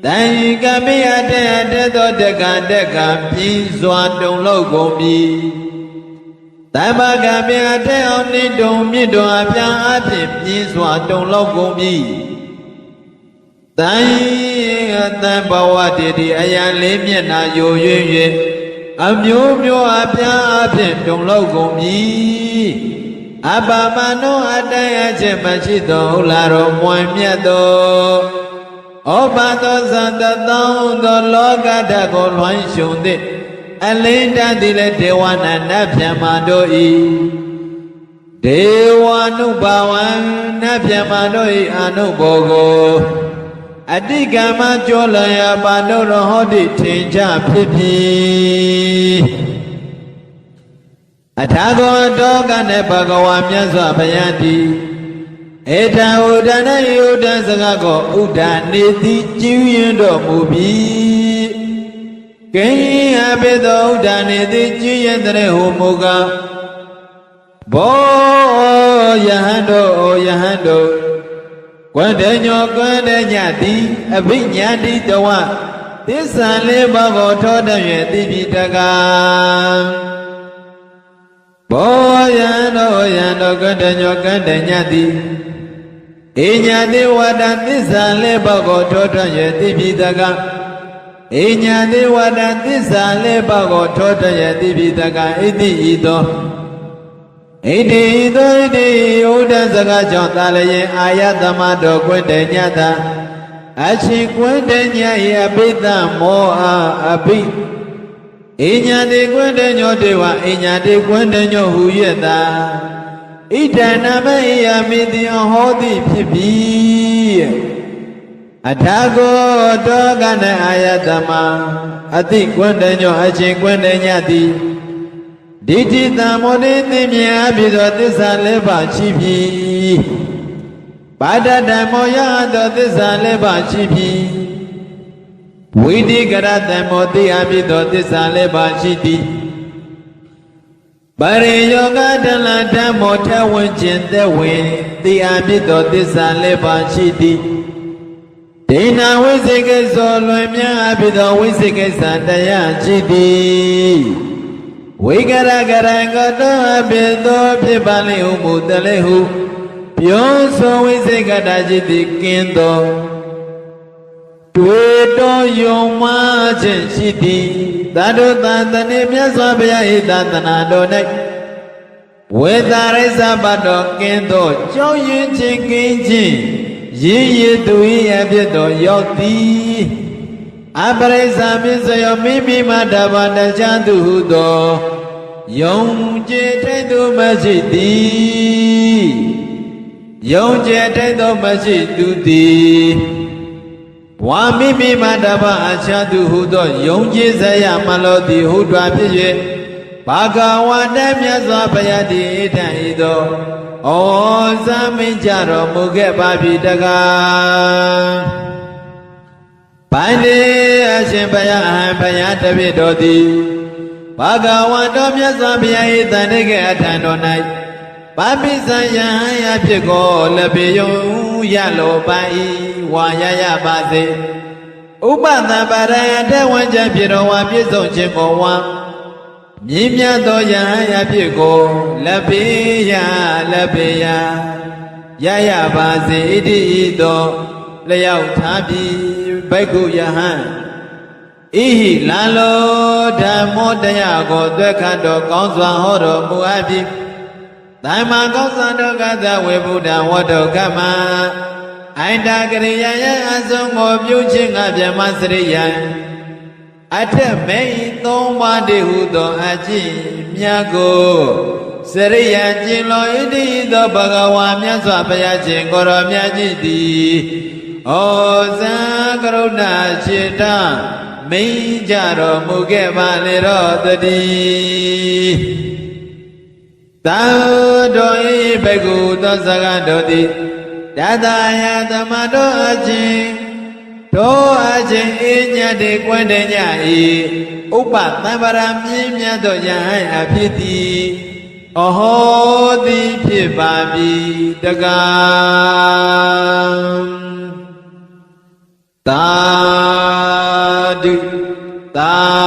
တန်ကမိအတ္တအတ္တသောတက္ကတက္ကပြင်းစွာတုံလောက်ကုန်ပြီတမ္ပကမိအတ္တအောင်နိတုံမြင့်တော်အပြာအဖြစ်ပြင်းစွာတုံလောက်ကုန်ပြီတန်အတံဘဝတည်တည်အရာလေးမျက်နာယို၍အမျိုးမျိုးအပြာအဖြစ်တုံလောက်ကုန်ပြီအပမနောအတ္တအချက်မရှိသောဟုလာတော်မွန်မြတ်သောဩဘာသောသံတသောသောလောကဓာတ်ကိုလွှမ်းရှုံသည့်အလင်းတတ်သည်လည်းဒေဝနာနတ်ဗျမတို့ဤဒေဝနုဘာဝံနတ်ဗျမတို့ဤအနုဘောကိုအတိကမကြောလျာပါတို့တော်ဟောတိထင်ကြဖြစ်ပြီအထာဂောတောကနဲ့ဘဂဝါမြတ်စွာဘုရားတိဧတံဥဒ္ဒနယုဒ္ဒစကားကိုဥဒ္ဒနေတိကျူးရင်တော်မူပြီကိအဘေသောဥဒ္ဒနေတိကျူးရင်တဲ့ဟူမူကားဘောယဟန်တို့ကွန္တညောကွန္တညတိအဘိညာတိတဝသစ္စာလေးပါးကိုထောတရွယ်သိပြီတကားဘောယံတို့ကွန္တညောကွန္တညတိဣညာတိဝတ္တသစ္စာလေးပါးကိုထောတရွယ်သိပြီတကားဣညာတိဝတ္တသစ္စာလေးပါးကိုထောတရွယ်သိပြီတကားဣတိဤသောဣတိသောဣတိဥဒ္ဒစကားကြောင့်သာလျင်အာယသမတော်ကွင့်တညတာအချင်းကွင့်တည၏အဘိဓမ္မောအားအဘိဣညာတိကွင့်တညောတေဝဣညာတိကွင့်တညောဟူ၍သာဣဒံနမဣယမိတိအဟောတိဖြစ်ပြီအထာဂောတောကနအာယသမအတိကွင့်တညောအချင်းကွင့်တညတိဒိဋ္ဌိတံမောတိသိမြင်အပ်သောသစ္စာလေးပါးရှိပြီပါဒတံမောယသောသစ္စာလေးပါးရှိပြီဝိတိကရတံမောတိအပ်သောသစ္စာလေးပါးရှိသည်ပရိယောဂတလဓမ္မောထဝဉ္ခြင်းသက်ဝင်တိအပ်သောသစ္စာလေးပါးရှိသည်ဒိဏဝိသေကိသောလွင်မြအပ်သောဝိသေကိသတရားရှိသည်ဝိကရကရံကတောအပိသောဖြစ်ပါလေဟုမူတလေဟုပြောဆိုဝိသေကတာจิตတိကင်းသောတွေ့တော်ယုံမှခြင်းရှိသည်သာဓုသံတဏိမြတ်စွာဘုရား၏သာသနာတော်၌ ဝေသာရိစ္ဆပတ်တော်ကင်းသောကြောင်းရင်ချင်းကင်းချင်းရည်ရည်သူ၏အဖြစ်တော်ရောက်သည်အပရိစ္ဆာမစ္စယောမိမိမတဘာတခြားသူဟုသောယုံကြည်ထိုက်သူမရှိသည်ယုံကြည်ထိုက်သောမရှိသူသည်ဝါမိမိမတဘာအခြားသူဟုသောယုံကြည်စရာမလို့သည်ဟုတွားဖြစ်၍ဘာဂဝါတမြတ်စွာဘုရားတည်ထံဤသောဩဇာမင်းကြတော်မူခဲ့ပါပြီတကားဘိုင်းလေအရှင်ဘုရားအဟံဘုရားတပည့်တော်သည်ဘာဂဝါတော်မြတ်စွာဘုရား၏တန်တေကအထံတော်၌ဗာပိစံယံယဖြစ်ကိုလက်ပေယုံရလိုပါ၏ဝါရရပါစေဥပသံပါရယတဲ့ဝန်ချဖြစ်တော်ဝါပြည့်စုံခြင်းကိုဝါမြင်းမြတ်သောယံယဖြစ်ကိုလက်ပေယရရပါစေဣတိဤသောလျောက်ထားပြီးဘိက္ခုယဟံဣဟိလာလောဓမ္မောတရားကိုသွက်ခတ်တော်ကောင်းစွာဟောတော်မူအပ်ပြီးသမ္မာကောင်းစွာတော်ကသဝေဗုဒ္ဓဝတ္တုကမ္မအိန္ဒကရိယာယအဆုံးကိုပြုခြင်းကဗြဟ္မစရိယံအထက်မေဤသုံးပါးတည်းဟုသောအကျင့်မြတ်ကိုစရိယံကျင်လောဣတိသောဘဂဝါမြတ်စွာဘုရားရှင်ကိုရောမြတ်ကြီးသည်ဩဇံကရုဏာရှိတာမိန်ကြတော်မူခဲ့ပါလေတော့တည်းသာတော်ဤဘိက္ခုသောစကားတော်သည်တတယသမတော်အချင်းတို့အချင်းအညတ်တွေကွန်းတဲ့ညဤဥပသံဗရာမြင်းမြတ်သောယဟန်အဖြစ်သည်အဟောသည်ဖြစ်ပါပြီတကားသာဓုသာ